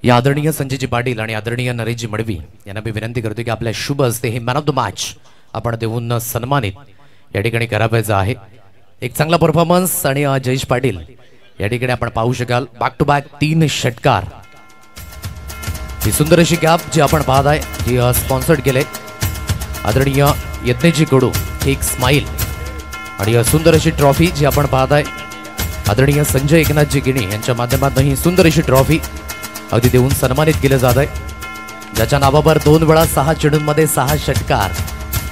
या आदरणीय संजयजी पाटील आणि आदरणीय नरेशजी मडवी यांना मी विनंती करतो की आपल्या शुभ हस्ते हे मॅन ऑफ द मॅच आपण देऊन सन्मानित या ठिकाणी करायचं आहे। एक चांगला परफॉर्मन्स आणि जयेश पाटील या ठिकाणी आपण पाहू शकाल बॅक टू बॅक 3 षटकार। ही सुंदर अशी कॅप जी आपण पाहत आहे जी स्पॉन्सर्ड केले आदरणीय यज्ञजी कडू एक स्माइल आणि सुंदर अशी ट्रॉफी जी आपण पाहत आहे आदरणीय संजय एकनाथजी गिणी यांच्या माध्यमातून ही सुंदर अशी ट्रॉफी अगदी देऊन सन्मानित केले जात आहे, ज्याच्या नावावर 2 वेळा 6 चेंडूंमध्ये 6 षटकार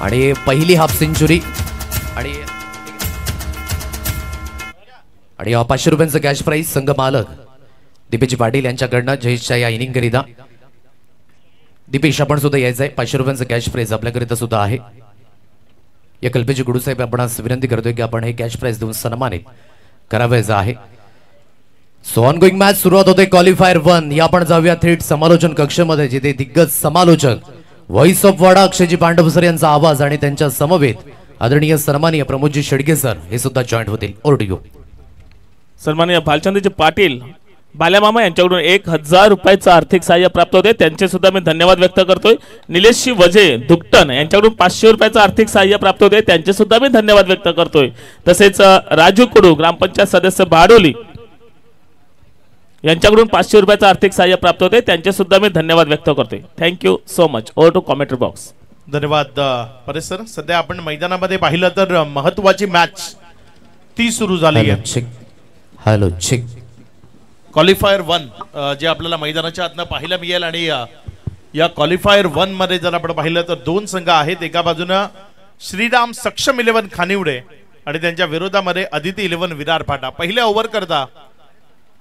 आणि पहिली हाफ सेंचुरी आणि 500 रुपयांचं कॅश प्राइज संघ मालक दीपेश पाटील यांच्याकडनं जयेशच्या या इनिंग करिता। दीपेश आपण सुद्धा यायचं आहे, 500 रुपयांचं कॅश प्राइज आपल्याकरिता सुद्धा आहे। या कल्पेजी गुडू साहेब आपण विनंती करतोय की आपण हे कॅश प्राइज देऊन सन्मानित करायचं आहे। सो ऑन गोइंग मॅच सुरुवात होते क्वालिफायर 1 या आपण जाऊया थेट समालोचन कक्षामध्ये जिथे दिग्गज समालोचक व्हॉइस ऑफ वाडा अक्षयजी पांडव सर यांचा आवाज आणि त्यांच्या समवेत आदरणीय सन्माननीय प्रमोदजी शेडगे सर हे सुद्धा जॉईंट होतील। Over to you. सन्माननीय भालचंद्रजी पाटील बाल्यामामा यांच्याकडून 1000 रुपयाचं आर्थिक सहाय्य प्राप्त होते, त्यांचे सुद्धा मी धन्यवाद व्यक्त करतोय। निलेशजी वजे दुकटन यांच्याकडून 500 रुपयाचं आर्थिक सहाय्य प्राप्त होते, त्यांचे सुद्धा मी धन्यवाद व्यक्त करतोय। तसेच राजू कडू ग्रामपंचायत सदस्य बाडोली यांच्याकडून 500 रुपयाचं आर्थिक सहाय्य प्राप्त होते, त्यांचे सुद्धा मी धन्यवाद व्यक्त करतोय। Thank you so much. Over to commentary box. धन्यवाद परेश सर। सध्या आपण मैदानामध्ये पाहिलं तर महत्त्वाची मॅच ती सुरू झाली आहे। हॅलो चेक क्वालिफायर 1 जे आपल्याला मैदानाच्या आतनं पाहायला मिळेल आणि या क्वालिफायर 1 मध्ये जर आपण पाहिलं तर 2 संघ आहेत। एका बाजूने श्रीराम सक्षम 11 खानिवडे आणि त्यांच्या विरोधामध्ये अदिती 11 विरार फाटा। पहिल्या ओव्हर करता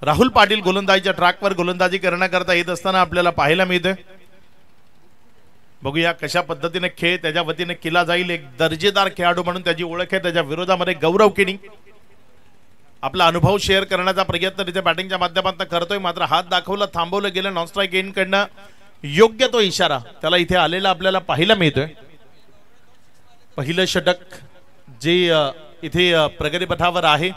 राहुल पाटील गोलंदाजीच्या ट्रॅकवर गोलंदाजी करण्याकरता येत असताना आपल्याला पाहायला मिळते। बघूया कशा पद्धतीने खेळ त्याच्या वतीने केला जाईल। एक दर्जेदार खेळाडू म्हणून त्याची ओळख आहे। त्याच्या विरोधामध्ये गौरव किणी आपला अनुभव शेअर करण्याचा प्रयत्न तिथे बॅटिंगच्या माध्यमातून करतोय, मात्र हात दाखवला थांबवलं गेलं। नॉन स्ट्राइक एंड कडनं योग्य तो इशारा त्याला इथे आलेला आपल्याला पाहायला मिळतोय। पहिलं षटक जे इथे प्रगतीपथावर आहे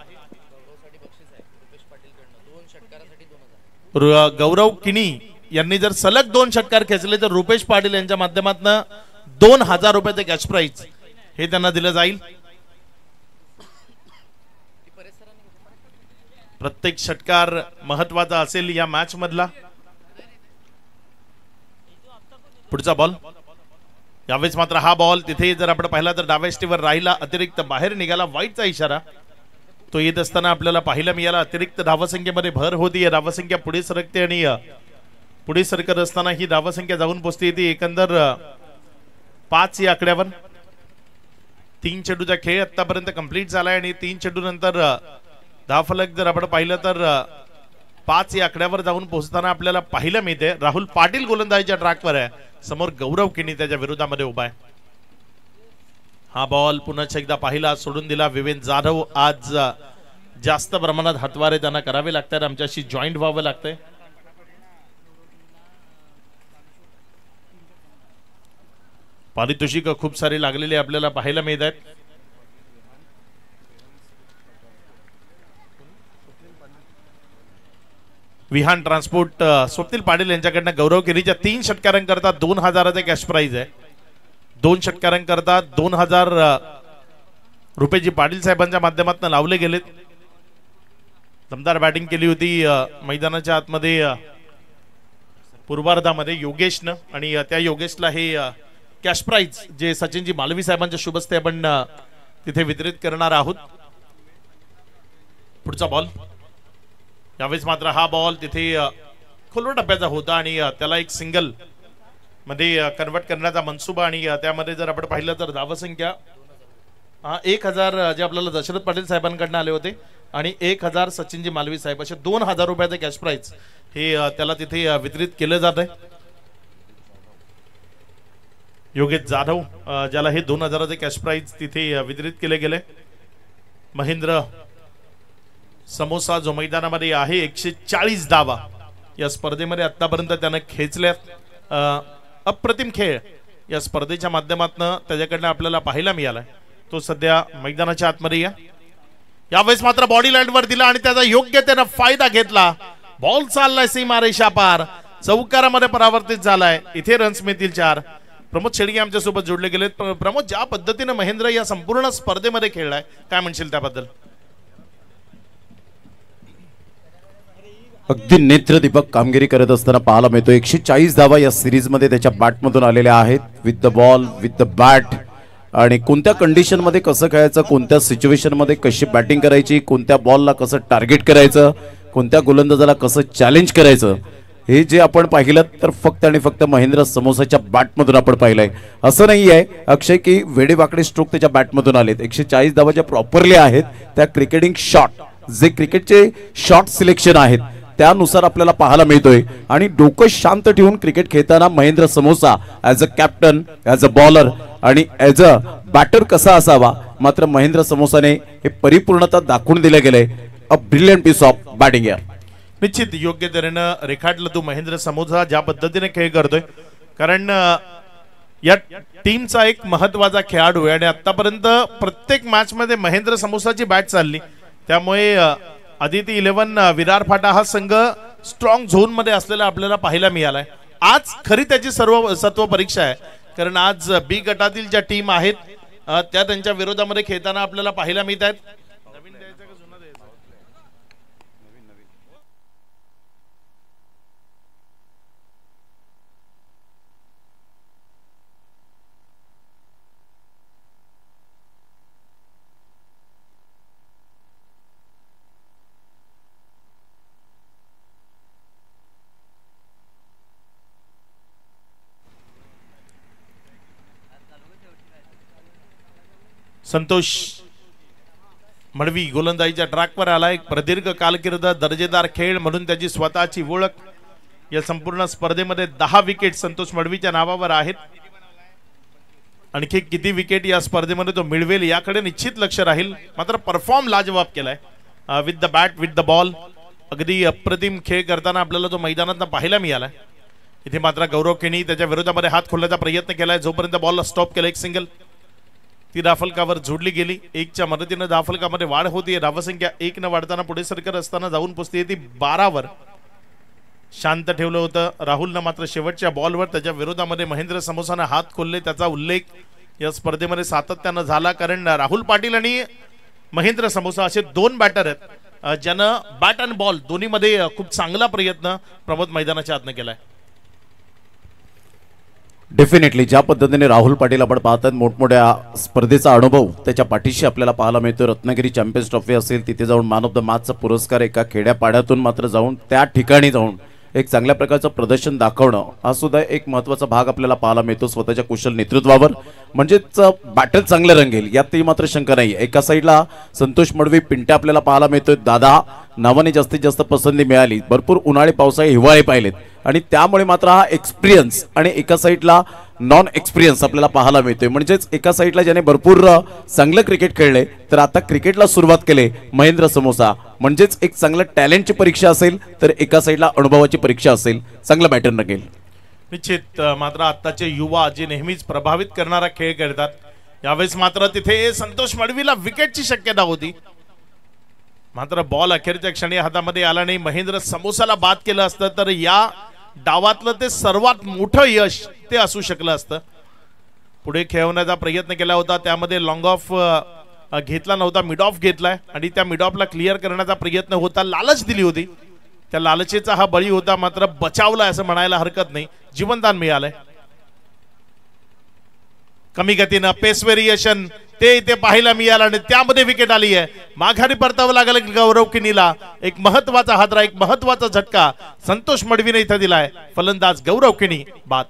गौरव किणी यांनी जर सलग 2 षटकार खेचले तर रुपेश पाटील यांच्या माध्यमातून 2000 रुपयाचे कॅश प्राइज हे त्यांना दिलं जाईल। प्रत्येक षटकार महत्वाचा असेल या मॅच मधला। पुढचा बॉल यावेळेस मात्र हा बॉल तिथे जर आपण पाहिला तर डाव्या स्टीवर राहिला, अतिरिक्त बाहेर निघाला, वाईटचा इशारा तो येत असताना आपल्याला पाहायला मिळाला। अतिरिक्त धावसंख्येमध्ये भर होती, धावसंख्या पुढे सरकते आणि पुढे सरकत असताना ही धावसंख्या जाऊन पोहोचते ती एकंदर 5 या आकड्यावर। 3 चेंडूचा खेळ आतापर्यंत कंप्लीट झालाय आणि 3 चेंडू नंतर धावफलक जर आपण पाहिलं तर 5 या आकड्यावर जाऊन पोहोचताना आपल्याला पाहायला मिळते। राहुल पाटील गोलंदाजीच्या ट्रॅकवर आहे, समोर गौरव किणी त्याच्या विरोधामध्ये उभा आहे। हा बॉल पुन्हा एकदा पाहिला, सोडून दिला। विवेन जाधव आज जास्त प्रमाणात हातवारे त्यांना करावे लागतात, आमच्याशी जॉईंट व्हावं लागतंय। पारितोषिक खूप सारे लागलेले आपल्याला पाहायला मिळत आहेत। विहान ट्रान्सपोर्ट स्वप्नील पाटील यांच्याकडनं गौरव किनीच्या 3 षटकारांकरता 2000चे कॅश प्राइज आहे। 2 षटकारांकरता 2000 रुपये जी पाटील साहेबांच्या माध्यमातून लावले गेलेत। दमदार बॅटिंग केली होती मैदानाच्या आतमध्ये पूर्वार्धामध्ये योगेशनं आणि त्या योगेशला हे कॅश प्राइज जे सचिनजी मालवी साहेबांच्या शुभ हस्ते आपण तिथे वितरित करणार आहोत। पुढचा बॉल यावेळेस मात्र हा बॉल तिथे खोलवर टप्प्याचा होता आणि त्याला एक सिंगल मध्ये कन्वर्ट करण्याचा मनसुबा आणि त्यामध्ये जर आपण पाहिलं तर धावसंख्या 1000 जे आपल्याला दशरथ पाटील साहेबांकडून आले होते आणि 1000 सचिनजी मालवी साहेब असे 2000 रुपयाचे कॅश प्राइज हे त्याला तिथे वितरित केले जात आहे। योगेश जाधव ज्याला हे 2000चे कॅश प्राइज तिथे वितरित केले गेले। महेंद्र समोसा जो मैदानामध्ये आहे 140 धावा या स्पर्धेमध्ये आतापर्यंत त्याने खेचल्यात। अप्रतिम खेळ या स्पर्धेच्या माध्यमातून त्याच्याकडनं आपल्याला पाहायला मिळालाय। तो सध्या मैदानाच्या आतमध्ये यावेळेस मात्र बॉडी लँडवर दिला आणि त्याचा योग्य त्याने फायदा घेतला। बॉल चाललाय सीमारेषा पार, चौकारामध्ये परावर्तित झालाय. इथे रन्स मिळतील 4. प्रमोद शेडगे आमच्या सोबत जोडले गेलेत. प्रमोद, ज्या पद्धतीने महेंद्र या संपूर्ण स्पर्धेमध्ये खेळलाय, काय म्हणशील त्याबद्दल? अगदी नेत्रदीपक कामगिरी करत असताना पाहायला मिळतो. 140 धावा या सिरीज मध्ये त्याच्या बॅटमधून आलेल्या आहेत. With the ball, with the bat, आणि कोणत्या कंडिशन मध्ये कसं खेळायचं, कोणत्या सिच्युएशन मध्ये कशी बॅटिंग करायची, कोणत्या बॉलला कसं टार्गेट करायचं, कोणत्या गोलंदाजाला कसं चॅलेंज करायचं, हे जे आपण पाहिलं तर फक्त आणि फक्त महेंद्र समोसाच्या बॅटमधून आपण पाहिलंय. असं नाही आहे अक्षय की वेडेवाकडे स्ट्रोक त्याच्या बॅटमधून आलेत. 140 धावा ज्या प्रॉपरली आहेत त्या क्रिकेटिंग शॉट, जे क्रिकेटचे शॉट सिलेक्शन आहेत त्यानुसार आपल्याला पाहायला मिळतोय. आणि डोकं शांत ठेवून क्रिकेट खेळताना Mahendra samosa as a captain, as a bowler आणि ॲज अ बॅटर कसा असावा, मात्र महेंद्र समोसाने हे परिपूर्णता दाखवून दिलं गेलंय. A brilliant piece of batting यार. निश्चित योग्य तऱ्हेनं रेखाटलं तू महेंद्र समोसा ज्या पद्धतीने खेळ करतोय. कारण या टीमचा एक महत्वाचा खेळाडू आहे आणि आतापर्यंत प्रत्येक मॅच मध्ये महेंद्र समोसाची बॅट चालली. त्यामुळे आदिती 11 विरार फाटा हा संघ स्ट्रॉंग झोन मध्ये असलेला आपल्याला पाहायला मिळालाय. आज खरी त्याची सर्व परीक्षा आहे. कारण आज बी गटातील ज्या टीम आहेत त्या त्यांच्या विरोधामध्ये खेळताना आपल्याला पाहायला मिळत आहेत. नवीन द्यायचं का जुना द्यायचं? संतोष मडवी गोलंदाजीच्या ट्रॅकवर आला. एक प्रदीर्घ कालकीर्द, दर्जेदार खेळ म्हणून त्याची स्वतःची ओळख. या संपूर्ण स्पर्धेमध्ये 10 विकेट संतोष मडवीच्या नावावर आहेत. आणखी किती विकेट या स्पर्धेमध्ये तो मिळवेल याकडे निश्चित लक्ष राहील. मात्र परफॉर्म लाजवाब केलाय with the bat, with the ball. अगदी अप्रतिम खेळ करताना आपल्याला तो मैदानात पाहायला मिळालाय. इथे मात्र गौरव केणी त्याच्या विरोधामध्ये हात खोलण्याचा प्रयत्न केलाय. जोपर्यंत बॉलला स्टॉप केला, एक सिंगल ती धाफलकावर जोडली गेली. 1च्या मदतीनं धाफलकामध्ये वाढ होती. धावसंख्या 1 न वाढताना पुढे सरकत असताना जाऊन पोचते ती 12वर. शांत ठेवलं होतं राहुलनं, मात्र शेवटच्या बॉलवर त्याच्या विरोधामध्ये महेंद्र समोसानं हात खोलले. त्याचा उल्लेख या स्पर्धेमध्ये सातत्यानं झाला. कारण राहुल पाटील आणि महेंद्र समोसा असे 2 बॅटर आहेत ज्यानं बॅट अँड बॉल दोन्हीमध्ये खूप चांगला प्रयत्न प्रमोद मैदानाच्या आतनं केलाय. डेफिनेटली ज्या पद्धतीने राहुल पाटील आपण पाहतात, मोठमोठ्या स्पर्धेचा अनुभव त्याच्या पाठीशी आपल्याला पाहायला मिळतो. रत्नागिरी चॅम्पियन्स ट्रॉफी असेल, तिथे जाऊन मॅन ऑफ द मॅचचा पुरस्कार एका खेड्यापाड्यातून मात्र जाऊन त्या ठिकाणी जाऊन एक चांगल्या प्रकारचं प्रदर्शन दाखवणं हा सुद्धा एक महत्त्वाचा भाग आपल्याला पाहायला मिळतो स्वतःच्या कुशल नेतृत्वावर. म्हणजेच बॅटल चांगलं रंगेल यातही मात्र शंका नाही. एका साईडला संतोष मडवी पिंट्या आपल्याला पाहायला मिळतोय. दादा नावाने जास्तीत जास्त पसंती मिळाली. भरपूर उन्हाळी, पावसाळी, हिवाळे पाहिलेत आणि त्यामुळे मात्र हा एक्सपिरियन्स आणि एका साईडला नॉन एक्सपिरियन्स आपल्याला पाहायला मिळतोय. म्हणजेच एका साईडला ज्याने भरपूर चांगलं क्रिकेट खेळले तर आता क्रिकेटला सुरुवात केले महेंद्र समोसा. म्हणजेच एक चांगलं टॅलेंटची परीक्षा असेल तर एका साईडला अनुभवाची परीक्षा असेल. चांगला बॅटर नगेल निश्चित. मात्र आताचे युवा जे नेहमीच प्रभावित करणारा खेळ खेळतात, यावेळेस मात्र तिथे संतोष मडवीला विकेटची शक्यता होती. मात्र बॉल अखेरच्या क्षणी हातामध्ये आला नाही. महेंद्र समोसाला बाद केलं असतं तर या डावातलं ते सर्वात मोठं यश ते असू शकलं असतं. पुढे खेळवण्याचा प्रयत्न केला होता, त्यामध्ये लॉंग ऑफ घेतला नव्हता, मिड ऑफ घेतलाय आणि त्या मिड ऑफला क्लिअर करण्याचा प्रयत्न होता. लालच दिली होती, त्या लालचेचा हा बळी होता. मात्र बचावला असं म्हणायला हरकत नाही. जीवनदान मिळालंय. कमी गतीनं पेस व्हेरिएशन ते इथे पाहायला मिळालं आणि त्यामध्ये विकेट आली आहे. माघारी परतावं लागलं गौरव किनीला. एक महत्वाचा हादरा, एक महत्वाचा झटका संतोष मडवीने इथे दिलाय. फलंदाज गौरव किनी बाद.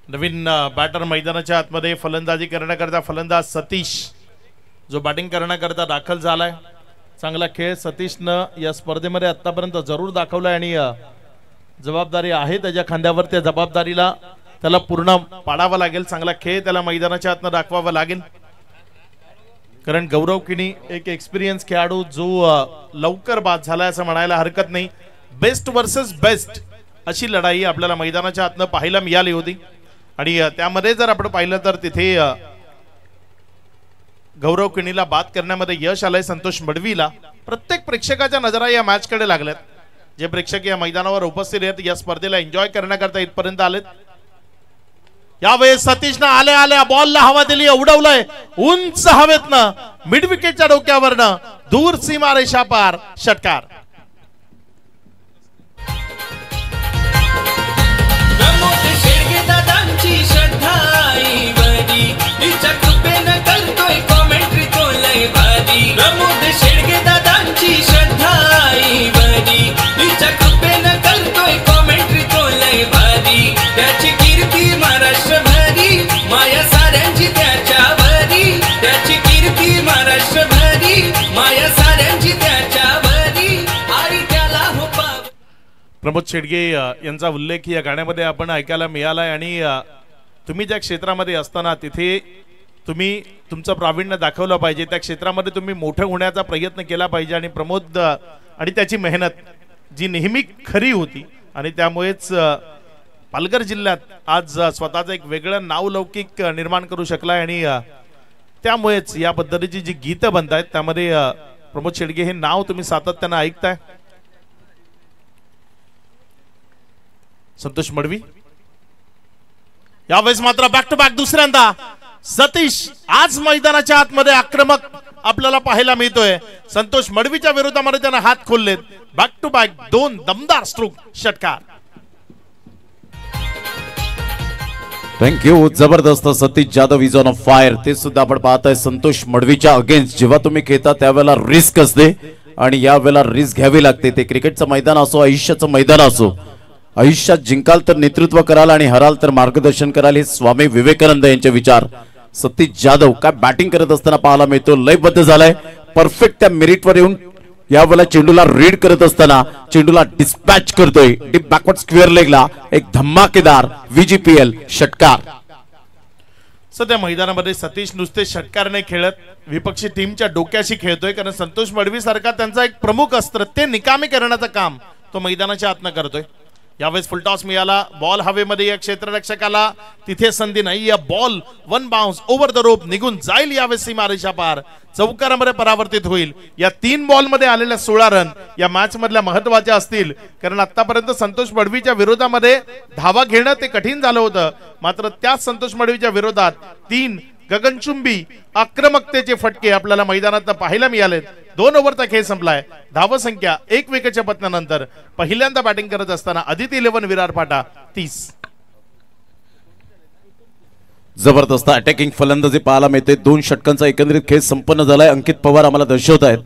नवीन बॅटर मैदानाच्या आतमध्ये फलंदाजी करण्याकरता फलंदाज सतीश जो बॅटिंग करण्याकरता दाखल झालाय. चांगला खेळ सतीशनं या स्पर्धेमध्ये आतापर्यंत जरूर दाखवलाय आणि जबाबदारी आहे त्याच्या खांद्यावर. त्या जबाबदारीला त्याला पूर्ण पाडावा लागेल. चांगला खेळ त्याला मैदानाच्या आतनं दाखवावा लागेल, कारण गौरव किणी एक एक्सपिरियन्स खेळाडू जो लवकर बाद झाला असं म्हणायला हरकत नाही. बेस्ट वर्सेस बेस्ट अशी लढाई आपल्याला मैदानाच्या आतनं पाहायला मिळाली होती आणि त्यामध्ये जर आपण पाहिलं तर तिथे गौरव किणीला बाद करण्यामध्ये यश आलंय. संतोष मडवीला प्रत्येक प्रेक्षकाच्या नजरा या मॅच कडे लागल्यात. जे प्रेक्षक या मैदानावर उपस्थित आहेत या स्पर्धेला एन्जॉय करण्याकरता इथपर्यंत आलेत. यावेळेस सतीशनं आल्या आल्या बॉलला हवा दिली, उडवलंय उंच हवेतनं मिड विकेटच्या डोक्यावरनं दूर सीमा रेषा पार षटकार. प्रमोद शेडगे यांचा उल्लेख या गाण्यामध्ये आपण ऐकायला मिळालाय आणि तुम्ही ज्या क्षेत्रामध्ये असताना तिथे तुम्ही तुमचं प्रावीण्य दाखवलं पाहिजे. त्या क्षेत्रामध्ये तुम्ही मोठं होण्याचा प्रयत्न केला पाहिजे आणि प्रमोद आणि त्याची मेहनत जी नेहमी खरी होती आणि त्यामुळेच पालघर जिल्ह्यात आज स्वतःचं एक वेगळं नावलौकिक निर्माण करू शकलाय आणि त्यामुळेच या पद्धतीची जी गीतं बनतायत त्यामध्ये प्रमोद शेडगे हे नाव तुम्ही सातत्यानं ऐकताय. संतोष मडवी यावेळेस मात्र बॅक टू बॅक दुसऱ्यांदा सतीश आज मैदानाच्या आतमध्ये आक्रमक आपल्याला पाहायला मिळतोय. संतोष मडवीच्या विरोधामध्ये त्याने हात खोललेत. बॅक टू बॅक दोन दमदार स्ट्रोक षटकार. थँक्यू. जबरदस्त. Satish Jadhav is on a fire. ते सुद्धा आपण पाहताय संतोष मडवीच्या अगेन्स्ट. जेव्हा तुम्ही खेळता त्यावेळेला रिस्क असते आणि या वेळेला रिस्क घ्यावी लागते. ते क्रिकेटचं मैदान असो, आयुष्याचं मैदान असो, आयुष्यात जिंकाल तर नेतृत्व कराल आणि हराल तर मार्गदर्शन कराल हे स्वामी विवेकानंद यांचे विचार. सतीश जाधव काय बॅटिंग करत असताना पाहायला मिळतो. लयबद्ध झालाय. परफेक्ट त्या मेरिटवर येऊन यावेळेला चेंडूला रीड करत असताना चेंडूला डिस्पॅच करतोय. डीप बॅकवर्ड स्क्वेअर लेगला एक धमाकेदार VGPL षटकार. सध्या मैदानामध्ये सतीश नुसते षटकार नाही खेळत, विपक्षी टीमच्या डोक्याशी खेळतोय. कारण संतोष मडवी सारखा त्यांचा एक प्रमुख अस्त्र ते निकामी करण्याचं काम तो मैदानाच्या आतनं करतोय. यावेळेस फुलटॉस मिळाला. बॉल हवेमध्ये या क्षेत्ररक्षकाला तिथे संधी नाही. या ball one bounce over the rope निघून जाईल. यावेळेस सीमारेषा पार चौकारामध्ये परावर्तित होईल. या 3 बॉलमध्ये आलेल्या 16 रन या मॅच मधल्या महत्वाच्या असतील, कारण आतापर्यंत संतोष मडवीच्या विरोधामध्ये धावा घेणं ते कठीण झालं होतं. मात्र त्याच संतोष मडवीच्या विरोधात 3 गगनचुंबी आक्रमकतेचे फटके आपल्याला मैदानात पाहायला मिळालेत. 2 ओव्हरचा खेळ संपलाय. धावसंख्या 1 विकेटच्या पतनानंतर पहिल्यांदा बॅटिंग करत असताना आदिती 11 विरार पाटा 30. जबरदस्त अटॅकिंग फलंदाजी पाहायला मिळते. 2 षटकांचा एकंदरीत खेळ संपन्न झालाय. अंकित पवार आम्हाला दर्शवत आहेत.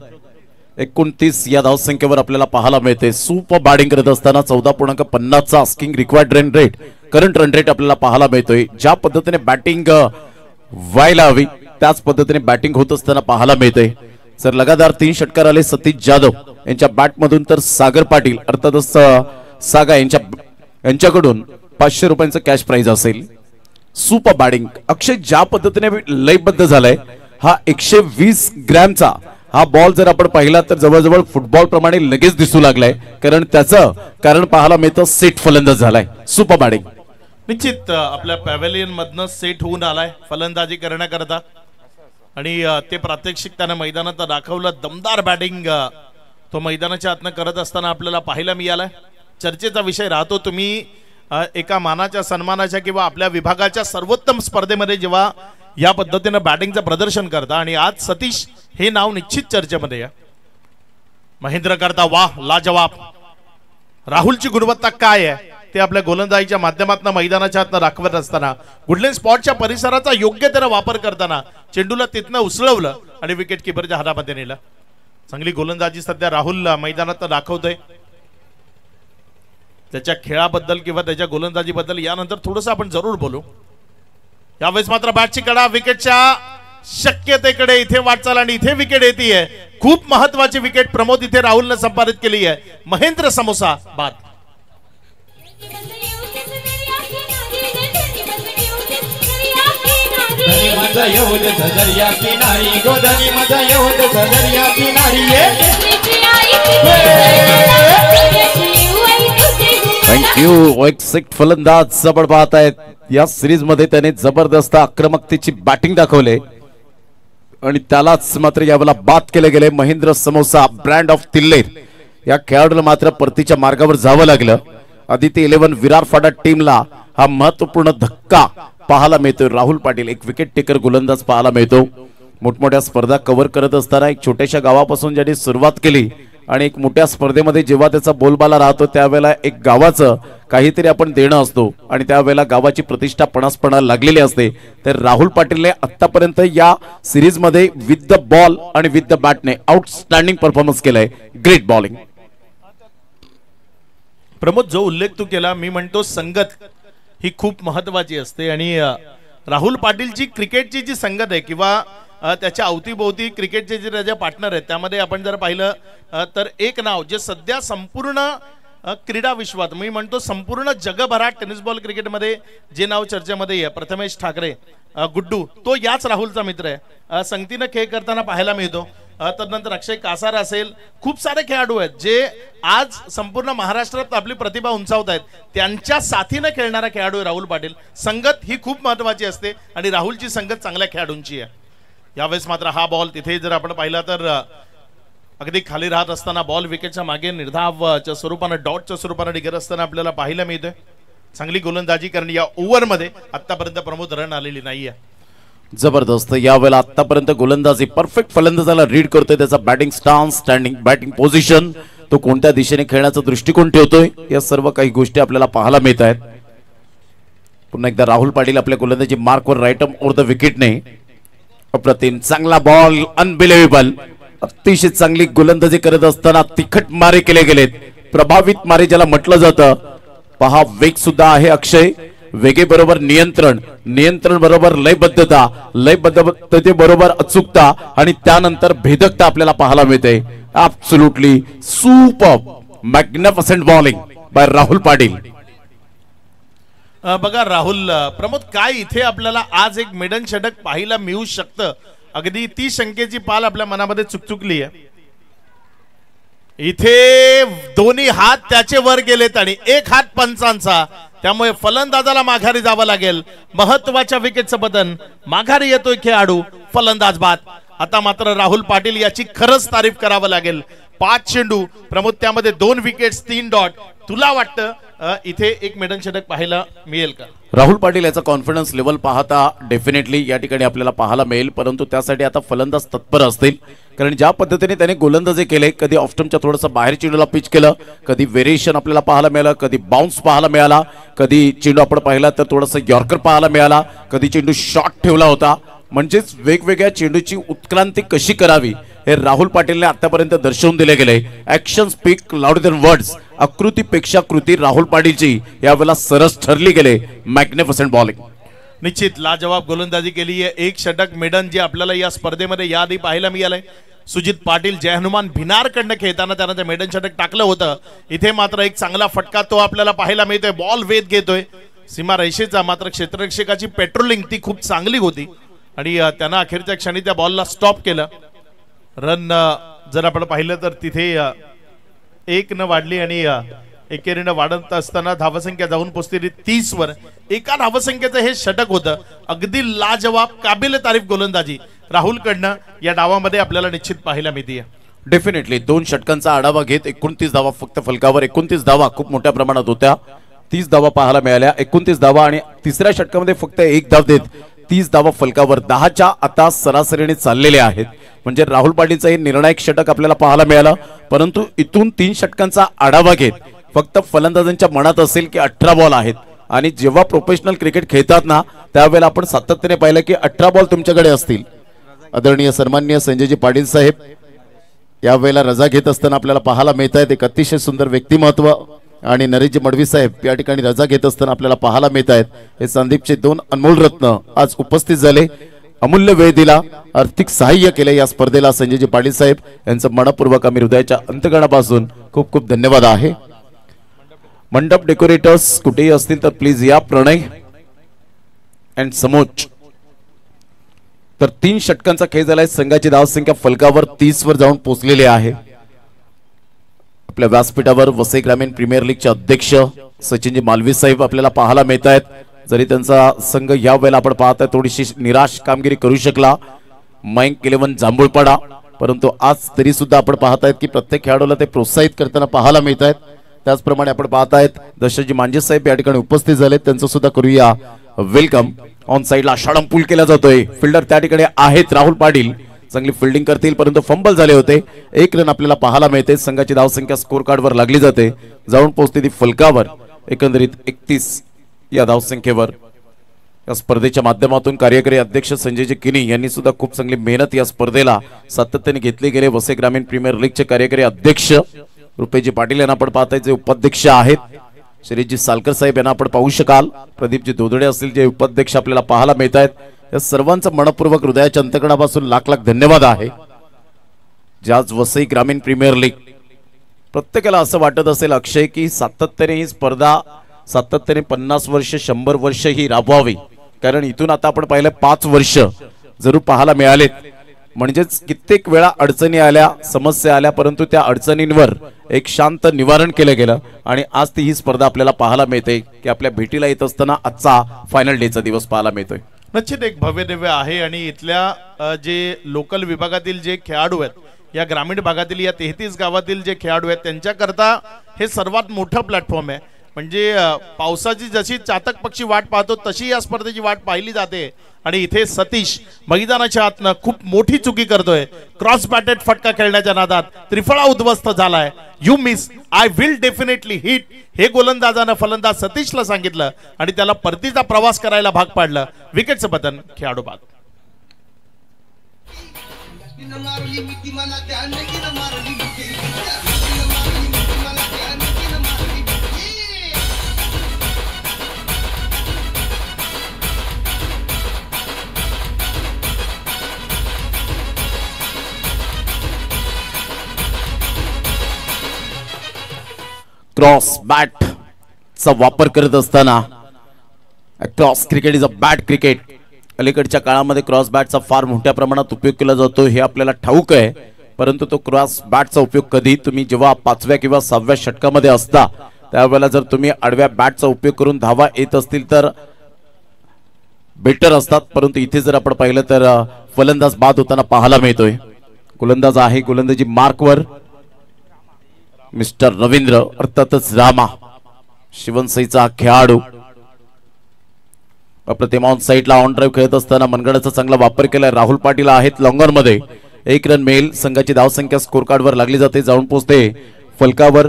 29 या धावसंख्येवर आपल्याला पाहायला मिळते. सुपर बॅटिंग करत असताना 14.50चा asking required run rate, current run rate आपल्याला पाहायला मिळतोय. ज्या पद्धतीने बॅटिंग व्हायला हवी त्याच पद्धतीने बॅटिंग होत असताना पाहायला मिळते. जर लगातार 3 षटकार आले सतीश जाधव यांच्या बॅटमधून तर सागर पाटील अर्थातच सागा यांच्याकडून 500 रुपयांचं कॅश प्राइज असेल. Super batting. अक्षय ज्या पद्धतीने लयबद्ध झालाय, हा 120 ग्रॅमचा हा बॉल जर आपण पाहिला तर जवळजवळ फुटबॉल प्रमाणे लगेच दिसू लागलाय, कारण त्याचं कारण पाहायला मिळतं सेट फलंदाज झालाय. Super batting. निश्चित आपल्या पॅव्हेलियन मधनं सेट होऊन आलाय फलंदाजी करण्याकरता आणि ते प्रात्यक्षिक त्याने मैदानात दाखवलं. दमदार बॅटिंग तो मैदानाच्या आतनं करत असताना आपल्याला पाहायला मिळालाय. चर्चेचा विषय राहतो. तुम्ही एका मानाच्या सन्मानाच्या किंवा आपल्या विभागाच्या सर्वोत्तम स्पर्धेमध्ये जेव्हा या पद्धतीनं बॅटिंगचं प्रदर्शन करता आणि आज सतीश हे नाव निश्चित चर्चेमध्ये आहे. महेंद्र करता वाह लाजवाब. राहुलची गुणवत्ता काय आहे ते आपल्या गोलंदाजीच्या माध्यमातून मैदानाच्या आतनं दाखवत असताना गुडलेन स्पॉटच्या परिसराचा योग्य त्यानं वापर करताना चेंडूला तिथनं उसळवलं आणि विकेट किपरच्या हातामध्ये नेलं. चांगली गोलंदाजी सध्या राहुल मैदानात दाखवतोय. त्याच्या खेळाबद्दल किंवा त्याच्या गोलंदाजीबद्दल यानंतर थोडंसं आपण जरूर बोलू. यावेळेस मात्र बॅटची कडा विकेटच्या शक्यतेकडे इथे वाटचाल आणि इथे विकेट येते. खूप महत्वाची विकेट प्रमोद इथे राहुलने संपादित केली आहे. महेंद्र समोसा बाद. थँक्यू. एक फलंदाज जबर पाहत आहेत या सिरीज मध्ये. त्याने जबरदस्त आक्रमकतेची बॅटिंग दाखवले आणि त्यालाच मात्र यावेळेला बाद केले गेले. महेंद्र समोसा ब्रँड ऑफ तिल्लेर या खेळाडूला मात्र परतीच्या मार्गावर जावं लागलं. आदित्य 11 विरार फाडा टीमला हा महत्वपूर्ण धक्का पाहायला मिळतो. राहुल पाटील एक विकेट टेकर गोलंदाज पाहायला मिळतो. मोठमोठ्या स्पर्धा कव्हर करत असताना एक छोट्याशा गावापासून ज्यांनी सुरुवात केली आणि एक मोठ्या स्पर्धेमध्ये जेव्हा त्याचा बोलबाला राहतो त्यावेळेला एक गावाचं काहीतरी आपण देणं असतो आणि त्यावेळेला गावाची प्रतिष्ठा पणासपणाला लागलेली असते. तर राहुल पाटीलने आतापर्यंत या सिरीज मध्ये विथ द बॉल आणि विथ द बॅटने आउटस्टँडिंग परफॉर्मन्स केलाय. Great bowling. प्रमोद, जो उल्लेख तू केला, मी म्हणतो संगत ही खूप महत्वाची असते आणि राहुल पाटीलची क्रिकेटची जी संगत आहे किंवा त्याच्या अवतीभोवती क्रिकेटचे जे त्याचे पार्टनर आहेत त्यामध्ये आपण जर पाहिलं तर एक नाव जे सध्या संपूर्ण क्रीडा विश्वात, मी म्हणतो संपूर्ण जगभरात टेनिस बॉल क्रिकेटमध्ये जे नाव चर्चेमध्ये आहे, प्रथमेश ठाकरे गुड्डू, तो याच राहुलचा मित्र आहे. संगतीनं खेळ करताना पाहायला मिळतो. तदनंतर अक्षय कासार असेल, खूप सारे खेळाडू आहेत जे आज संपूर्ण महाराष्ट्रात आपली प्रतिभा उंचावत आहेत. त्यांच्या साथीनं खेळणारा खेळाडू आहे राहुल पाटील. संगत ही खूप महत्वाची असते आणि राहुलची संगत चांगल्या खेळाडूंची आहे. यावेळेस मात्र हा बॉल तिथे जर आपण पाहिला तर अगदी खाली राहत असताना बॉल विकेटच्या मागे निर्धावच्या स्वरूपानं डॉटच्या स्वरूपानं डिगत असताना आपल्याला पाहायला मिळतोय. चांगली गोलंदाजी कारण या ओव्हरमध्ये आतापर्यंत प्रमोद रन आलेली नाहीये. जबरदस्त. यावेळेला आतापर्यंत गोलंदाजी परफेक्ट फलंदाजाला रीड करतोय. त्याचा batting stance, standing batting position, तो कोणत्या दिशेने खेळण्याचा दृष्टिकोन ठेवतोय, या सर्व काही गोष्टी आपल्याला पाहायला मिळत आहेत. पुन्हा एकदा राहुल पाटील आपल्या गोलंदाजी मार्कवर राईट ऑफ ओव्हर द विकेटने. अप्रतिम चांगला बॉल, अनबिलिव्हेबल. अतिशय चांगली गोलंदाजी करत असताना तिखट मारे केले गेलेत, प्रभावित मारे ज्याला म्हटलं जातं. पहा, वेग सुद्धा आहे अक्षय. वेगे बरोबर नियंत्रण, नियंत्रण बरोबर लयबद्धता, लयबद्धतेबरोबर अचूकता आणि त्यानंतर भेदकता आपल्याला पाहायला मिळते. Absolutely super magnificent bowling bye Rahul Patil. बघा राहुल, प्रमोद, काय इथे आपल्याला आज एक मेडन षटक पाहायला मिळू शकतं. अगदी ती शंकेची पाल आपल्या मनामध्ये चुकचुकली आहे. इथे दोन्ही हात त्याचे वर गेलेत आणि एक हात पंचांचा, त्यामुळे फलंदाजाला माघारी जावं लागेल. महत्वाच्या विकेटचं बदन, माघारी येतोय खेळाडू, फलंदाज बाद. आता मात्र राहुल पाटील याची खरंच तारीफ करावं लागेल. 5 चेंडू प्रमोद, त्यामध्ये 2 विकेट्स, 3 डॉट. तुला वाटतं इथे एक मेडन षटक पाहायला मिळेल का? राहुल पाटील याचा कॉन्फिडन्स लेवल पाहता डेफिनेटली या ठिकाणी आपल्याला पाहायला मिळेल, परंतु त्यासाठी आता फलंदाज तत्पर असतील. कारण ज्या पद्धतीने त्याने गोलंदाजी केले, कधी ऑफस्टंपच्या थोडंसं बाहेर चेंडूला पिच केलं, कधी व्हेरिएशन आपल्याला पाहायला मिळालं, कधी बाउन्स पाहायला मिळाला, कधी चेंडू आपण पाहिला तर थोडंसं यॉर्कर पाहायला मिळाला, कधी चेंडू शॉर्ट ठेवला होता. म्हणजेच वेगवेगळ्या चेंडूची उत्क्रांती कशी करावी हे राहुल पाटीलने आतापर्यंत दर्शवून दिले गेले. Action speak louder than words. आकृतीपेक्षा कृती राहुल पाटीलची यावेळेला सरस ठरली गेले. Magnificent bowling. निश्चित लाजवाब गोलंदाजी केली आहे. एक षटक मेडन जे आपल्याला या स्पर्धेमध्ये याआधी पाहायला मिळालंय. सुजित पाटील जय हनुमान भिनारकडनं खेळताना त्यानं ते मेडन षटक टाकलं होतं. इथे मात्र एक चांगला फटका तो आपल्याला पाहायला मिळतोय. बॉल वेध घेतोय सीमा रेषेचा, मात्र क्षेत्ररक्षकाची पेट्रोलिंग ती खूप चांगली होती आणि त्यांना अखेरच्या क्षणी त्या बॉलला स्टॉप केलं. रन जर आपण पाहिलं तर तिथे 1 न वाढली आणि एकेरीनं वाढत असताना धावसंख्या जाऊन पोहोचलेली 30 वर. एका धावसंख्येचं हे षटक होतं. अगदी लाजवाब, काबिल तारीफ गोलंदाजी राहुलकडनं या डावामध्ये आपल्याला निश्चित पाहायला मिळते. डेफिनेटली 2 षटकांचा आढावा घेत 29 धावा फक्त फलकावर. 29 धावा खूप मोठ्या प्रमाणात होत्या. 30 धावा पाहायला मिळाल्या. 29 धावा आणि तिसऱ्या षटकामध्ये फक्त 1 धाव देत 30 धावा फलकावर. 10च्या आता सरासरीने चाललेले आहेत. म्हणजे राहुल पाटीलचं हे निर्णायक षटक आपल्याला पाहायला मिळालं. परंतु इथून 3 षटकांचा आढावा घेत फक्त फलंदाजांच्या मनात असेल की 18 बॉल आहेत आणि जेव्हा प्रोफेशनल क्रिकेट खेळतात ना त्यावेळेला आपण सातत्याने पाहिलं की 18 बॉल तुमच्याकडे असतील. आदरणीय सन्माननीय संजयजी पाटील साहेब यावेळेला रजा घेत असताना आपल्याला पाहायला मिळत आहेत. एक अतिशय सुंदर व्यक्तिमत्व आणि नरेशजी मडवी साहेब या ठिकाणी रजा घेत असताना आपल्याला पाहायला मिळत आहेत. हे संदीपचे 2 अनमोल रत्न आज उपस्थित झाले अमूल्य वेळ दिला, आर्थिक सहाय्य केले या स्पर्धेला संजयजी पाटील साहेब यांचं मनपूर्वक आम्ही हृदयाच्या अंतकरणापासून खूप खूप धन्यवाद आहे. मंडप डेकोरेटर्स कुठेही असतील तर प्लीज या. प्रणय अँड समोच. तर 3 षटकांचा खेळ झालाय. संघाची धावसंख्या फलकावर 30 वर जाऊन पोहोचलेली आहे. आपल्या व्यासपीठावर वसई ग्रामीण प्रीमियर लीगचे अध्यक्ष सचिनजी मालवी साहेब आपल्याला पाहायला मिळत आहेत. जरी त्यांचा संघ या वेळेला आपण पाहताय थोडीशी निराश कामगिरी करू शकला मयंक 11 जांभूळपाडा, परंतु आज तरी सुद्धा आपण पाहतायत की प्रत्येक खेळाडूला ते प्रोत्साहित करताना पाहायला मिळत आहेत. त्याचप्रमाणे आपण पाहतायत दशरथजी मांजे साहेब या ठिकाणी उपस्थित झाले, त्यांचं सुद्धा करूया वेलकम. ऑन साइडला आषाढम पूल केला जातोय. फिल्डर त्या ठिकाणी आहेत राहुल पाटील, चांगली फिल्डिंग करतील परंतु फंबल झाले होते. 1 रन आपल्याला पाहायला मिळते. संघाची धावसंख्या स्कोर कार्डवर लागली जाते, जाऊन पोहोचते ती फलकावर एकंदरीत 31 या धावसंख्येवर. या स्पर्धेच्या माध्यमातून कार्यकारी अध्यक्ष संजयजी किनी यांनी सुद्धा खूप चांगली मेहनत या स्पर्धेला सातत्याने घेतली गेले. वसई ग्रामीण प्रीमियर लीगचे कार्यकारी अध्यक्ष रुपेशजी पाटील यांना आपण पाहताय, जे उपाध्यक्ष आहेत श्रीजी सालकर साहेब यांना आपण पाहू शकाल. प्रदीपजी दोदडे असतील जे उपाध्यक्ष आपल्याला पाहायला मिळत आहेत. या सर्वांचं मनपूर्वक हृदयाच्या अंतकरणापासून लाख लाख धन्यवाद आहे. ज्याच वसई ग्रामीण प्रीमियर लीग प्रत्येकाला असं वाटत असेल अक्षय की सातत्याने ही स्पर्धा सातत्याने 50 वर्ष 100 वर्ष ही राबवावी, कारण इथून आता आपण पाहिलं 5 वर्ष जरूर पाहायला मिळालेत. म्हणजेच कित्येक वेळा अडचणी आल्या, समस्या आल्या, परंतु त्या अडचणींवर एक शांत निवारण केलं गेलं आणि आज ती ही स्पर्धा आपल्याला पाहायला मिळते की आपल्या भेटीला येत असताना आजचा फायनल डेचा दिवस पाहायला मिळतोय. निश्चित एक भव्य दिव्य आहे आणि इथल्या जे लोकल विभागातील जे खेळाडू आहेत, या ग्रामीण भागातील या 33 गावातील जे खेळाडू आहेत त्यांच्याकरता हे सर्वात मोठं प्लॅटफॉर्म आहे. म्हणजे पावसाची जशी चातक पक्षी वाट पाहतो तशी या स्पर्धेची वाट पाहिली जाते. आणि इथे सतीश मैदानाच्या आतनं खूप मोठी चुकी करतोय. क्रॉस बॅटेड फटका खेळण्याच्या नादात त्रिफळा उद्ध्वस्त झालाय. You miss, I will definitely hit, हे गोलंदाजानं फलंदाज सतीशला सांगितलं आणि त्याला परतीचा प्रवास करायला भाग पाडलं. विकेटचं पतन खेळाडू बाद. क्रॉस बॅट चा वापर करत असताना cross cricket is a bat cricket. अलीकडच्या काळामध्ये क्रॉस बॅटचा फार मोठ्या प्रमाणात उपयोग केला जातो हे आपल्याला ठाऊक आहे, परंतु तो क्रॉस बॅटचा उपयोग कधी तुम्ही जेव्हा 5व्या किंवा 6व्या षटकामध्ये असता त्यावेळेला जर तुम्ही आडव्या बॅटचा उपयोग करून धावा येत असतील तर बेटर असतात, परंतु इथे जर आपण पाहिलं तर फलंदाज बाद होताना पाहायला मिळतोय. गोलंदाज आहे, गोलंदाजी मार्कवर मिस्टर रवींद्र अर्थातच रामा शिवनसईचा खेळाडू. अप्रतिम ऑन साइडला ऑन ड्राईव्ह खेळत असताना मनगडाचा चांगला वापर केलाय. राहुल पाटील आहेत लॉंगर मध्ये. 1 रन मिळेल. संघाची धावसंख्या स्कोर कार्डवर लागली जाते, जाऊन पोहोचते फलकावर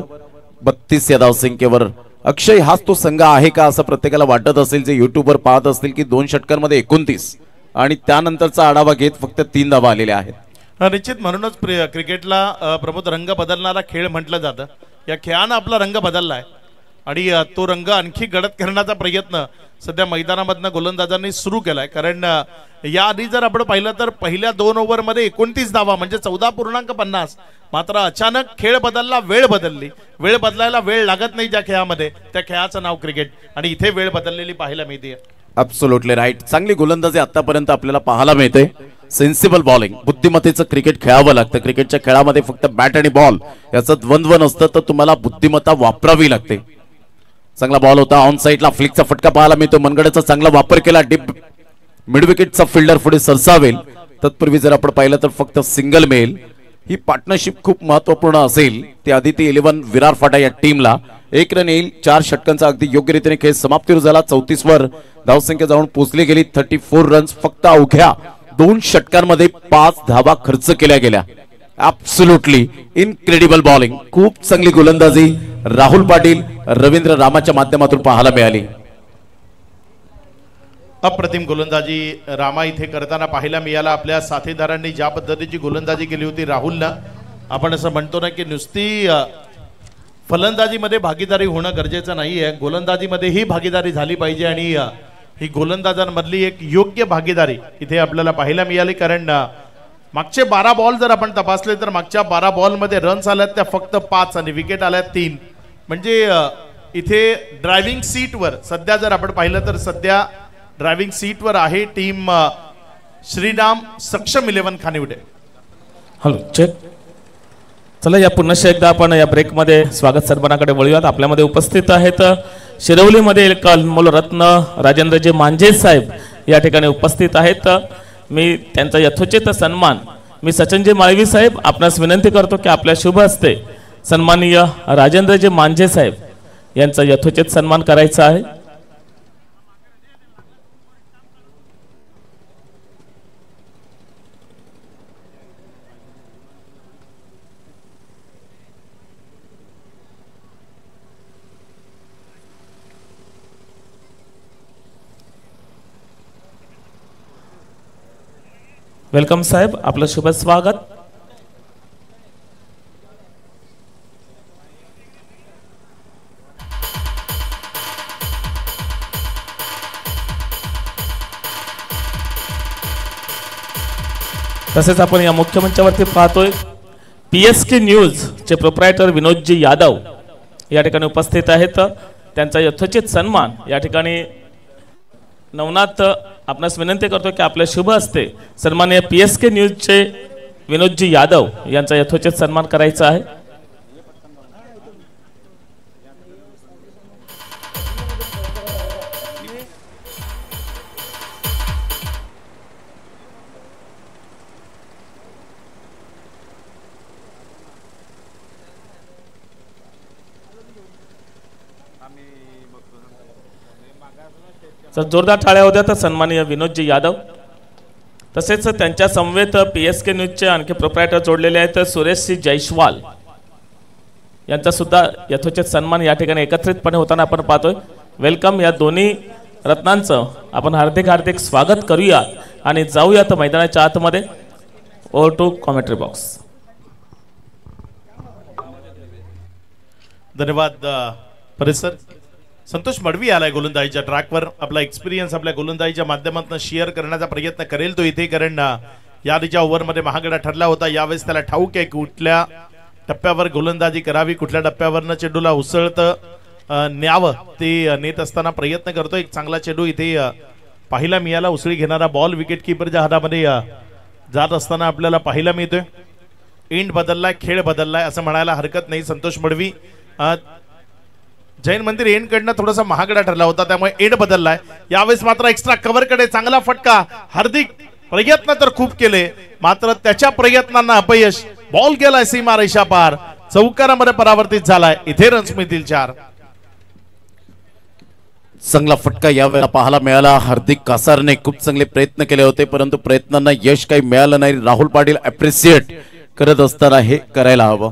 32 या धावसंख्येवर. अक्षय हाच तो संघ आहे का असं प्रत्येकाला वाटत असेल जे युट्यूबवर पाहत असतील की 2 षटकांमध्ये 29 आणि त्यानंतरचा आढावा घेत फक्त 3 धावा आलेल्या आहेत. निश्चित म्हणूनच क्रिकेटला प्रबोध रंग बदलणारा खेळ म्हटलं जातं. या खेळानं आपला रंग बदललाय आणि तो रंग आणखी गडद करण्याचा प्रयत्न सध्या मैदानामधनं गोलंदाजांनी सुरू केलाय. कारण याआधी जर आपण पाहिलं तर पहिल्या 2 ओव्हरमध्ये 29 धावा म्हणजे 14.50. मात्र अचानक खेळ बदलला, वेळ बदलली. वेळ बदलायला वेळ लागत नाही ज्या खेळामध्ये, त्या खेळाचं नाव क्रिकेट आणि इथे वेळ बदललेली पाहायला मिळते. Absolutely right. चांगली गोलंदाजी आतापर्यंत आपल्याला पाहायला मिळते. सेन्सिबल बॉलिंग, बुद्धिमत्तेचं क्रिकेट खेळावं लागतं. क्रिकेटच्या खेळामध्ये फक्त बॅट आणि बॉल याचं द्वंद्व नसतं, तर तुम्हाला बुद्धिमत्ता वापरावी लागते. चांगला बॉल होता. ऑन साइडला फ्लिकचा फटका पाहायला मिळतो. मनगडाचा चांगला वापर केला. डीप मिड विकेटचा फिल्डर पुढे सरसावेल. तत्पूर्वी जर आपण पाहिलं तर फक्त सिंगल मिळेल. ही पार्टनरशिप खूप महत्वपूर्ण असेल. ते आदिती 11 विरार फाटा या टीमला. 1 रन येईल. 4 षटकांचा अगदी योग्य रीतीने खेळ समाप्तीवर झाला. 34 वर धावसंख्या जाऊन पोहोचली गेली. 34 रन्स. फक्त अवघ्या 2 षटकांमध्ये 5 धावा खर्च केल्या गेल्या. Absolutely incredible bowling. खूप चांगली गोलंदाजी राहुल पाटील रवींद्र रामाच्या माध्यमातून पाहायला मिळाली. अप्रतिम गोलंदाजी रामा इथे करताना पाहायला मिळाला. आपल्या साथीदारांनी ज्या पद्धतीची गोलंदाजी केली होती राहुलनं, आपण असं म्हणतो ना की नुसती फलंदाजीमध्ये भागीदारी होणं गरजेचं नाही आहे, गोलंदाजीमध्येही भागीदारी झाली पाहिजे. आणि ही गोलंदाजांमधली एक योग्य भागीदारी इथे आपल्याला पाहायला मिळाली. कारण मागचे 12 बॉल जर आपण तपासले तर मागच्या 12 बॉल मध्ये रन्स आल्यात त्या फक्त 5 आणि विकेट आल्यात 3. म्हणजे इथे ड्रायव्हिंग सीटवर सध्या जर आपण पाहिलं तर सध्या ड्रायव्हिंग सीटवर आहे टीम श्रीराम सक्षम 11 खानिवडे. Hello check. चला या पुन्हा एकदा आपण या ब्रेकमध्ये स्वागत सन्मानाकडे वळूयात. आपल्यामध्ये उपस्थित आहेत शिरवलीमध्ये एक अनमोलरत्न राजेंद्रजी मांझे साहेब या ठिकाणी उपस्थित आहेत. मी त्यांचा यथोचित सन्मान मी सचिनजी माळवी साहेब आपणास विनंती करतो की आपल्या शुभ हस्ते सन्माननीय राजेंद्रजी मांझे साहेब यांचा यथोचित सन्मान करायचा आहे. वेलकम साहेब, आपलं शुभ स्वागत. तसेच आपण या मुख्य मंचावरती पाहतोय PSK न्यूज चे प्रोप्रायटर विनोदजी यादव या ठिकाणी उपस्थित आहेत. त्यांचा यथोचित सन्मान या ठिकाणी नवनाथ आपणास विनंती करतो की आपल्या शुभ हस्ते सन्माननीय PSK न्यूजचे विनोदजी यादव यांचा यथोचित सन्मान करायचा आहे. तर जोरदार टाळ्या होत्या तर सन्माननीय विनोदजी यादव. तसेच त्यांच्या समवेत PSK न्यूजचे आणखी प्रोप्रायटर जोडलेले आहेत सुरेशजी जयस्वाल यांचा सुद्धा यथोचित सन्मान या ठिकाणी एकत्रितपणे होताना आपण पाहतोय. वेलकम. या दोन्ही रत्नांचं आपण हार्दिक स्वागत करूया आणि जाऊयात मैदानाच्या आतमध्ये. Over to commentary box. धन्यवाद परिसर. संतोष मडवी आलाय गोलंदाजीच्या ट्रॅकवर. आपला एक्सपिरियन्स आपल्या गोलंदाजीच्या माध्यमातून शेअर करण्याचा प्रयत्न करेल तो इथे. कारण या आधीच्या ओव्हरमध्ये महागडा ठरला होता. यावेळेस त्याला ठाऊक आहे कुठल्या टप्प्यावर गोलंदाजी करावी, कुठल्या टप्प्यावरनं चेंडूला उसळत न्यावं ते नेत असताना प्रयत्न करतो. एक चांगला चेंडू इथे पाहायला मिळाला. उसळी घेणारा बॉल विकेट किपरच्या हातामध्ये जात असताना आपल्याला पाहायला मिळतोय. एंड बदललाय, खेळ बदललाय असं म्हणायला हरकत नाही. संतोष मडवी जैन मंदिर एंड कडनं थोडासा महागडा ठरला होता त्यामुळे एंड बदललाय. यावेळेस मात्र एक्स्ट्रा कव्हर कडे चांगला फटका. हार्दिक प्रयत्न तर खूप केले मात्र त्याच्या प्रयत्नांना अपयश. बॉल गेलाय सीमा रेषा पार. चौकारामध्ये परावर्तित झालाय. इथे रन्स मिळतील 4. चांगला फटका यावेळेला पाहायला मिळाला. हार्दिक कासारने खूप चांगले प्रयत्न केले होते परंतु प्रयत्नांना यश काही मिळालं नाही. राहुल पाटील अप्रिशिएट करत असताना हे करायला हवं.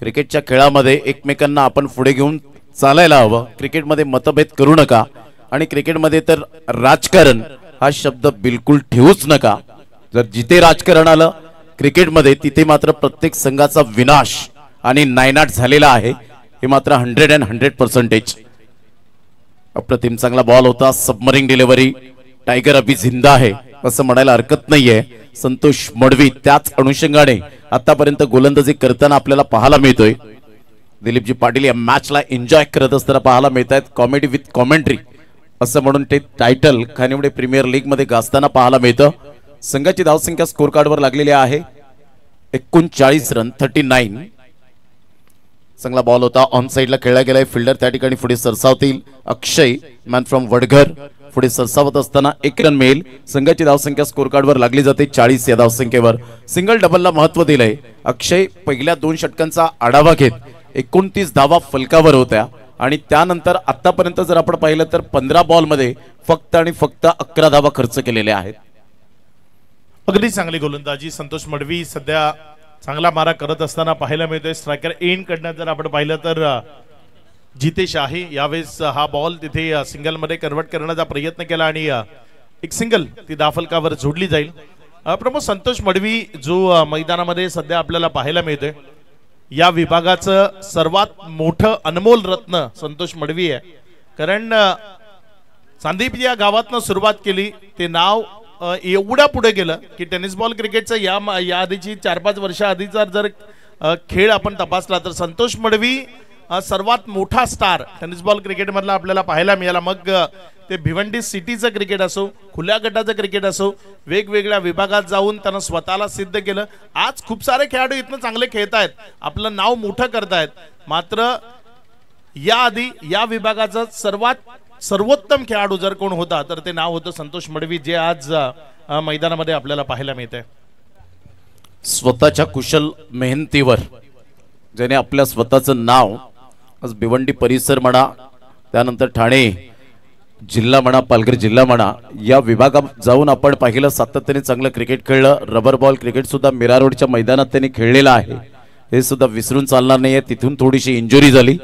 क्रिकेटच्या खेळामध्ये एकमेकांना आपण पुढे घेऊन चालायला हवं. क्रिकेटमध्ये मतभेद करू नका आणि क्रिकेटमध्ये तर राजकारण हा शब्द बिलकुल ठेवूच नका. जर जिथे राजकारण आलं क्रिकेटमध्ये तिथे मात्र प्रत्येक संघाचा विनाश आणि नायनाट झालेला आहे. हे मात्र 100% अप्रतिम चांगला बॉल होता. Submarine delivery. टायगर अभी जिंदा आहे असं म्हणायला हरकत नाहीये. संतोष मडवी त्याच अनुषंगाने आतापर्यंत गोलंदाजी करताना आपल्याला पाहायला मिळतोय. दिलीपजी पाटील या मॅचला एन्जॉय करत असताना पाहायला मिळत आहेत. कॉमेडी विथ कॉमेंट्री असं म्हणून ते टायटल खानिवडे प्रीमियर लीग मध्ये गाजताना पाहायला मिळतं. संघाची धावसंख्या स्कोर कार्डवर लागलेली आहे 39 रन 39. चांगला बॉल होता. ऑन साइडला खेळला गेलाय. फिल्डर त्या ठिकाणी पुढे सरसावतील. अक्षय मॅन फ्रॉम वडघर पुढे सरसावत असताना 1 रन मिळेल. संघाची धावसंख्या स्कोर कार्डवर लागली जाते 40 या धावसंख्येवर. सिंगल डबलला महत्व दिलंय. अक्षय पहिल्या 2 षटकांचा आढावा घेत 29 धावा फलकावर होत्या आणि त्यानंतर आतापर्यंत जर आपण पाहिलं तर 15 बॉल मध्ये फक्त आणि फक्त 11 धावा खर्च केलेल्या आहेत. अगदी चांगली गोलंदाजी. संतोष मडवी सध्या चांगला मारा करत असताना पाहायला मिळतोय. स्ट्रायकर एंड कडनं जर आपण पाहिलं तर जितेश आहे. यावेळेस हा बॉल तिथे सिंगल मध्ये कन्वर्ट करण्याचा प्रयत्न केला आणि एक सिंगल ती धावफलकावर जोडली जाईल. प्रमोद संतोष मडवी जो मैदानामध्ये सध्या आपल्याला पाहायला मिळतोय या विभागाचं सर्वात मोठं अनमोल रत्न संतोष मडवी आहे. कारण संदीप या गावातनं सुरुवात केली, ते नाव एवढ्या पुढे गेलं की टेनिस बॉल क्रिकेटचा या आधीची 4-5 वर्षा आधीचा जर खेळ आपण तपासला तर संतोष मडवी सर्वात मोठा स्टार टेनिस बॉल क्रिकेट मधला आपल्याला पाहायला मिळाला. मग ते भिवंडी सिटीचं क्रिकेट असो, खुल्या गटाचं क्रिकेट असो, वेगवेगळ्या विभागात जाऊन त्यांना स्वतःला सिद्ध केलं. आज खूप सारे खेळाडू इथनं चांगले खेळतायत, आपलं नाव मोठं करतायत. मात्र याआधी या विभागाचा सर्वोत्तम खेळाडू जर कोण होता तर ते नाव होतं संतोष मडवी, जे आज मैदानामध्ये आपल्याला पाहायला मिळते. स्वतःच्या कुशल मेहनतीवर ज्याने आपल्या स्वतःचं नाव आज भिवंडी परिसर म्हणा, त्यानंतर ठाणे जिल्हा म्हणा, पालघर जिल्हा म्हणा, या विभागात जाऊन आपण पाहिलं सातत्याने चांगलं क्रिकेट खेळलं. रबर बॉल क्रिकेट सुद्धा मीरा रोडच्या मैदानात त्यांनी खेळलेलं आहे, हे सुद्धा विसरून चालणार नाहीये. तिथून थोडीशी इंजुरी झाली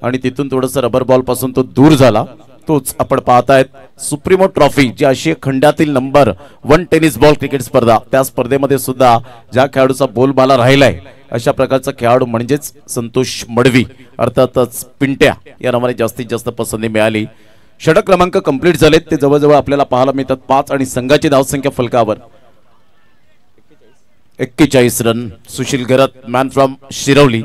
आणि तिथून थोडंसं रबर बॉल पासून तो दूर झाला. तोच आपण पाहतायत सुप्रीमो ट्रॉफी, जी आशिया खंडातील नंबर 1 टेनिस बॉल क्रिकेट स्पर्धा, त्या स्पर्धेमध्ये सुद्धा ज्या खेळाडूचा बोलबाला राहिलाय अशा प्रकारचा खेळाडू म्हणजेच संतोष मडवी, अर्थातच पिंट्या या नावाने जास्तीत जास्त पसंती मिळाली. षटक क्रमांक कंप्लीट झालेत, ते जवळजवळ आपल्याला पाहायला मिळतात 5 आणि संघाची धावसंख्या फलकावर 41 run. Sushil Gharat man from Shirwali.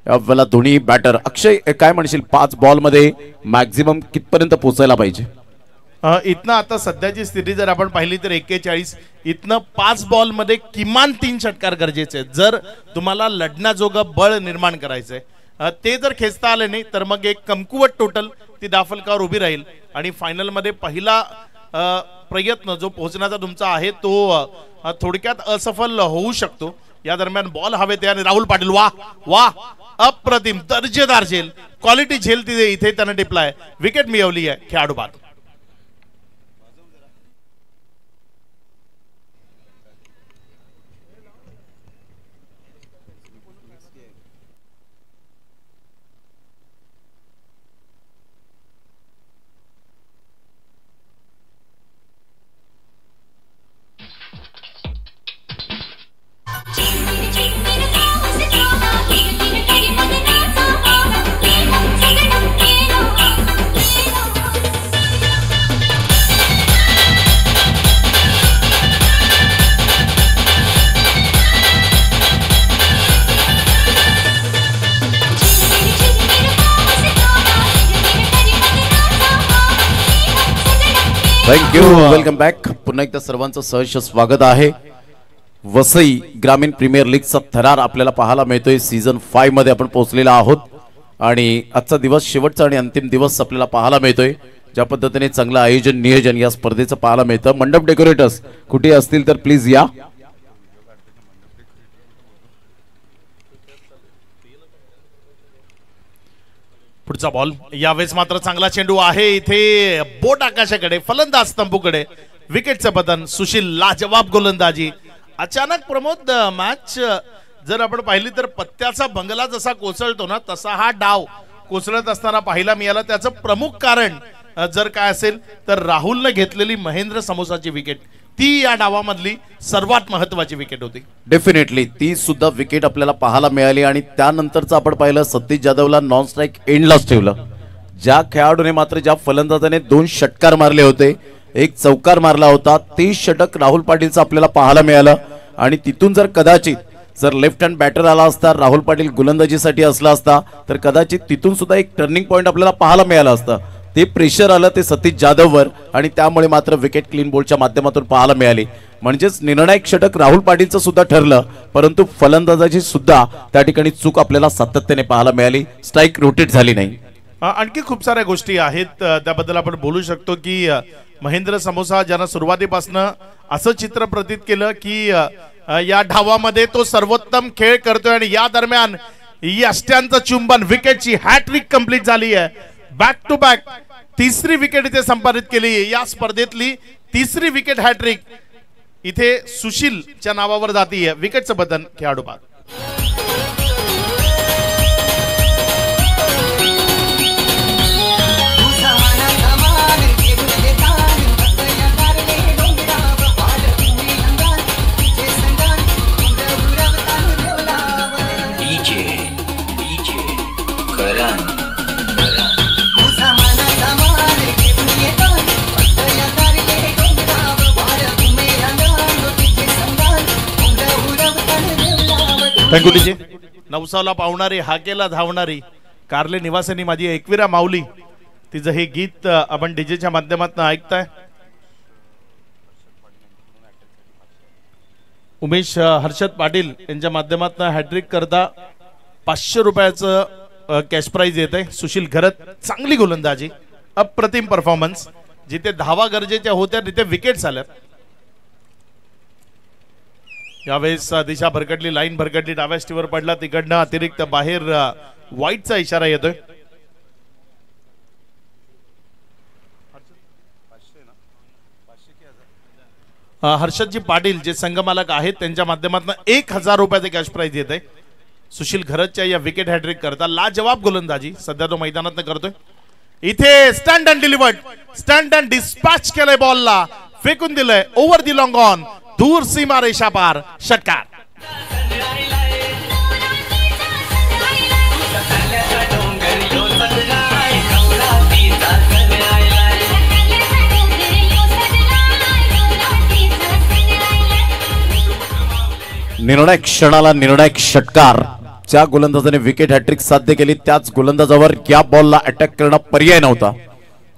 यावेळेला दोन्ही बॅटर. अक्षय काय म्हणशील, 5 बॉल मध्ये मॅक्झिमम कितपर्यंत पोहोचायला पाहिजे? इथनं आता सध्याची स्थिती जर आपण पाहिली तर 41. इथनं 5 बॉल मध्ये किमान 3 षटकार गरजेचे आहेत जर तुम्हाला लढण्याजोगं बळ निर्माण करायचंय. ते जर खेचता आले नाही तर मग एक कमकुवत टोटल ती दाफलकावर उभी राहील आणि फायनल मध्ये पहिला प्रयत्न जो पोहोचण्याचा तुमचा आहे तो थोडक्यात असफल होऊ शकतो. या दरम्यान बॉल हवेत आणि राहुल पाटील वा वा अप्रतिम दर्जेदार झेल, क्वालिटी झेल तिथे इथे त्याने टिपलाय, विकेट मिळवली आहे खेळाडू बाद. Thank you, welcome back. पुन्हा एकदा सर्वांचं सहर्ष स्वागत आहे. वसई ग्रामीण प्रीमियर लीगचा थरार आपल्याला पाहायला मिळतोय. सीझन 5 मध्ये आपण पोहोचलेला आहोत आणि आजचा दिवस शेवटचा आणि अंतिम दिवस आपल्याला पाहायला मिळतोय. ज्या पद्धतीने चांगलं आयोजन नियोजन या स्पर्धेचं पाहायला मिळतं. मंडप डेकोरेटर्स कुठे असतील तर प्लीज या. पुढचा बॉल यावेळेस मात्र चांगला चेंडू आहे इथे बोट आकाशाकडे, फलंदाज तंबूकडे, विकेटचं पतन. सुशील लाजवाब गोलंदाजी. अचानक प्रमोद मॅच जर आपण पाहिली तर पत्त्याचा बंगला जसा कोसळतो ना तसा हा डाव कोसळत असताना पाहायला मिळाला. त्याचं प्रमुख कारण जर काय असेल तर राहुलने घेतलेली महेंद्र समोसाची विकेट, ती या डावामधली सर्वात महत्वाची विकेट होती. डेफिनेटली ती सुद्धा विकेट आपल्याला पाहायला मिळाली आणि त्यानंतरचं आपण पाहिलं सतीश जाधवला नॉन स्ट्राईक एंडलाच ठेवलं. ज्या खेळाडूने मात्र ज्या फलंदाजाने 2 षटकार मारले होते, 1 चौकार मारला होता, 30 षटक राहुल पाटीलचं आपल्याला पाहायला मिळालं. आणि तिथून जर कदाचित जर लेफ्ट हँड बॅटर आला असता, राहुल पाटील गोलंदाजीसाठी असला असता तर कदाचित तिथून सुद्धा एक टर्निंग पॉइंट आपल्याला पाहायला मिळालं असतं. ते प्रेशर आलं ते सतीश जाधववर आणि त्यामुळे मात्र विकेट क्लीन बोल्डच्या माध्यमातून पाहायला मिळाली. म्हणजेच निर्णायक षटक राहुल पाटीलचं सुद्धा ठरलं, परंतु फलंदाजाची सुद्धा त्या ठिकाणी चूक आपल्याला सातत्याने पाहायला मिळाली. स्ट्राईक रोटेट झाली नाही. आणखी खूप साऱ्या गोष्टी आहेत त्याबद्दल आपण बोलू शकतो की महेंद्र समोसा ज्यांना सुरुवातीपासून असं चित्र प्रतीत केलं की या डावामध्ये तो सर्वोत्तम खेळ करतोय आणि या दरम्यान यष्ट्यांचं चुंबन, विकेटची हॅट्रिक कंप्लीट झाली आहे. बॅक टू बॅक 3री विकेट इथे संपादित केली. या स्पर्धेतली 3री विकेट हॅट्रिक इथे सुशीलच्या नावावर जातीये. विकेटचं बदन खेळाडू बाद. फेंकुटीची नवसाला पावणारी हाकेला धावणारी कारले निवासिनी माझी एकविरा माऊली तिचं हे गीत आपण डीजेच्या माध्यमातून ऐकताय. उमेश हर्षद पाटील यांच्या माध्यमातून हॅट्रिक करता 500 रुपयाचं कॅश प्राइज येत आहे. सुशील घरत चांगली गोलंदाजी, अप्रतिम परफॉर्मन्स. जिथे धावा गरजेच्या होत्या तिथे विकेट्स आल्या. यावेळेस दिशा भरकटली, लाईन भरकटली, डाव्या स्टीवर पडला, तिकडनं अतिरिक्त बाहेर वाईटचा इशारा येतोय. हर्षदजी पाटील जे संघमालक आहेत त्यांच्या माध्यमातून 1000 रुपयाचे कॅश प्राइज येत आहे. सुशील घरतच्या या विकेट हॅट्रिक करता लाजवाब गोलंदाजी सध्या तो मैदानात करतोय. इथे stand and delivered, stand and dispatch केलंय, बॉलला फेकून दिलंय ओव्हर दी लॉंग ऑन, दूर सीमा रेषा पार, षटकार. निर्णायक क्षणाला निर्णायक षटकार. ज्या गोलंदाजाने विकेट हॅट्रिक साध्य केली त्याच गोलंदाजावर या बॉलला अटॅक करणं पर्याय नव्हता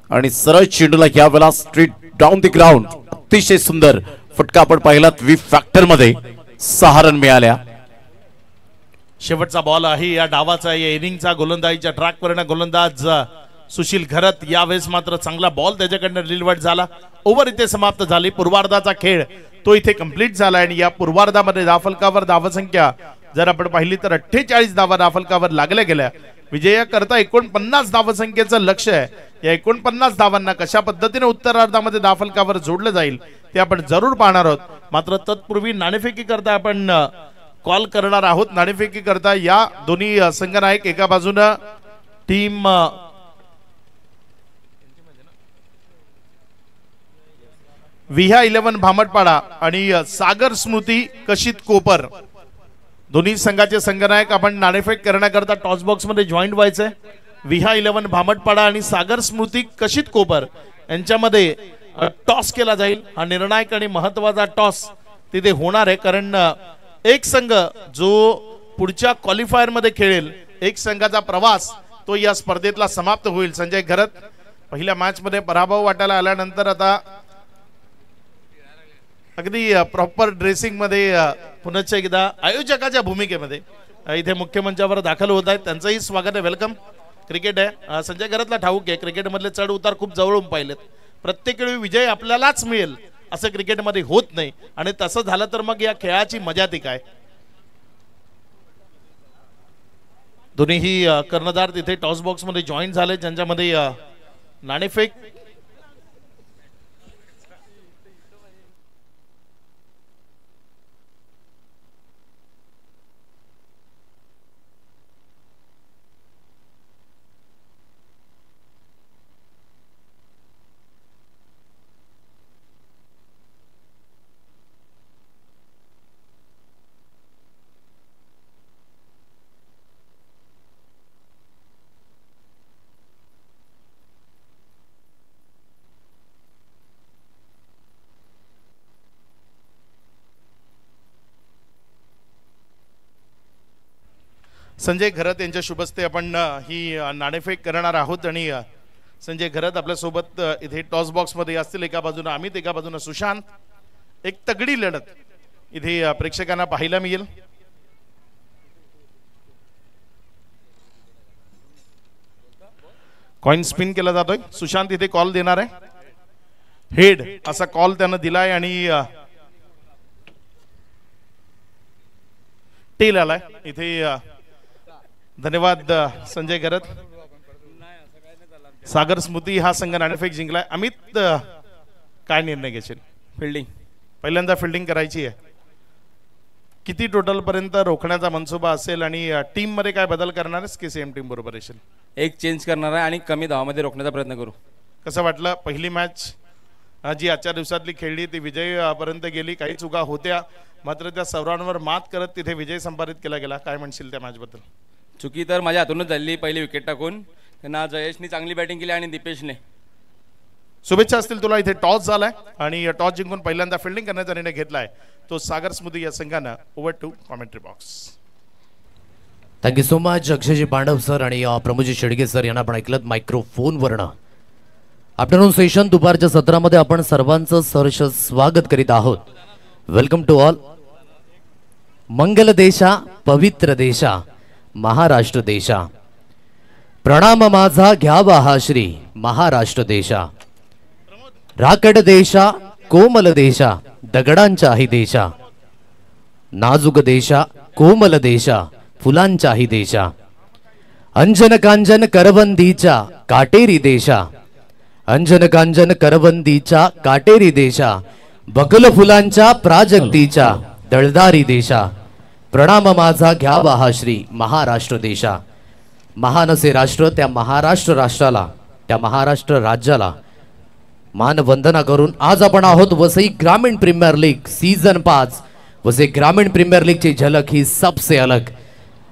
आणि सरळ चेंडूला या वेळेला स्ट्रेट डाऊन द ग्राउंड अतिशय सुंदर फटका आपण पाहिलात. वी फॅक्टर मध्ये 6 रन मिळाल्या. शेवटचा बॉल आहे या डावाचा, या इनिंगचा. गोलंदाजीच्या ट्रॅकवरनं गोलंदाज सुशील घरत. यावेळेस मात्र चांगला बॉल त्याच्याकडनं डिलिव्हर्ड झाला. ओव्हर इथे समाप्त झाली. पूर्वार्धाचा खेळ तो इथे कंप्लीट झाला आणि या पूर्वार्धामध्ये धावफलकावर धावसंख्या जर आपण पाहिली तर 48 धावा धावफलकावर लागल्या गेल्या. विजयाकरता 49 धावसंख्येचं लक्ष आहे. या 49 धावांना कशा पद्धतीने उत्तरार्धामध्ये धावफलकावर जोडलं जाईल ते आपण जरूर पाहणार आहोत. मात्र तत्पूर्वी नाणेफेकी करता आपण कॉल करणार आहोत. नाणेफेकी करता या दोन्ही संघनायक, एका बाजूनं टीम विहा 11 भामटपाडा आणि सागर स्मृती कशित कोपर, दोन्ही संघाचे संघनायक आपण नाणेफेक करण्याकरता टॉस बॉक्स मध्ये जॉईंट व्हायचंय. विहा 11 भामटपाडा आणि सागर स्मृती कशित कोपर यांच्यामध्ये टॉस केला जाईल. हा निर्णायक आणि महत्वाचा टॉस तिथे होणार आहे, कारण एक संघ जो पुढच्या क्वालिफायर मध्ये खेळेल, एक संघाचा प्रवास तो या स्पर्धेतला समाप्त होईल. संजय घरत पहिल्या मॅच मध्ये पराभव वाटायला आल्यानंतर आता अगदी प्रॉपर ड्रेसिंग मध्ये पुन्हा एकदा आयोजकाच्या भूमिकेमध्ये इथे मुख्य मंचावर दाखल होत आहेत. त्यांचंही स्वागत आहे, वेलकम. क्रिकेट आहे, संजय घरतला ठाऊक आहे, क्रिकेट मधले चढ उतार खूप जवळून पाहिलेत. प्रत्येक वेळी विजय आपल्यालाच मिळेल असं क्रिकेटमध्ये होत नाही आणि तसं झालं तर मग या खेळाची मजा ती काय. दोन्हीही कर्णधार तिथे टॉस बॉक्स मध्ये जॉईन झाले, ज्यांच्यामध्ये नाणेफेक संजय घरत यांच्या शुभस्ते आपण ही नाणेफेक करणार आहोत. आणि संजय घरत आपल्या सोबत इथे टॉस बॉक्स मध्ये असतील. एका बाजूने अमित, एका बाजूने सुशांत. एक तगडी लढत इथे प्रेक्षकांना पाहायला मिळेल. कॉइन स्पिन केला जातोय. सुशांत इथे कॉल देणार आहे. हेड असा कॉल त्यानं दिलाय आणि टेल आलाय इथे. धन्यवाद संजय घरत. सागर स्मृती हा संघ नाणेफेक जिंकलाय. अमित काय निर्णय घेशील? फिल्डिंग पहिल्यांदा फिल्डिंग करायची आहे. किती टोटल पर्यंत रोखण्याचा मनसुबा असेल आणि टीम मध्ये काय बदल करणार आहेस की सेम टीम बरोबर असेल? एक चेंज करणार आहे आणि कमी धावामध्ये रोखण्याचा प्रयत्न करू. कसं वाटलं पहिली मॅच जी आजच्या दिवसातली खेळली ती विजय पर्यंत गेली. काही चुका होत्या मात्र त्या सर्वांवर मात करत तिथे विजय संपादित केला गेला. काय म्हणशील त्या मॅच बद्दल? चुकी तर माझ्या हातूनच झाली. पहिली विकेट टाकून त्यांना जयेशनी चांगली बॅटिंग केली आणि दीपेशने. शुभेच्छा असतील तुला. इथे टॉस झालाय आणि टॉस जिंकून पहिल्यांदा फिल्डिंग करण्याचा निर्णय घेतलाय तो सागर स्मृती या संघानं. Over to commentary box. Thank you so much अक्षयजी पांडव सर आणि प्रमोदजी शेडगे सर यांना आपण ऐकलं मायक्रोफोनवरनं. आफ्टरनून सेशन दुपारच्या सत्रामध्ये आपण सर्वांचं सहर्ष स्वागत करीत आहोत. Welcome to all. मंगल देशा पवित्र देशा महाराष्ट्र देशा, प्रणाम माझा घ्यावा हा श्री महाराष्ट्र देशा. राकड देशा कोमल देशा दगडांच्याही देशा, नाजूक देशा कोमल देशा फुलांच्याही देशा. अंजन कांजन करवंदीच्या काटेरी देशा, अंजन कांजन करवंदीच्या काटेरी देशा, बगल फुलांच्या प्राजक्तीच्या दळदारी देशा. प्रणाम माझा घ्यावा हा श्री महाराष्ट्र देशा. महान असे राष्ट्र, त्या महाराष्ट्र राष्ट्राला, त्या महाराष्ट्र राज्याला मानवंदना करून आज आपण आहोत वसई ग्रामीण प्रीमियर लीग सीझन 5. वसई ग्रामीण प्रीमियर लीग ची झलक ही सबसे अलग.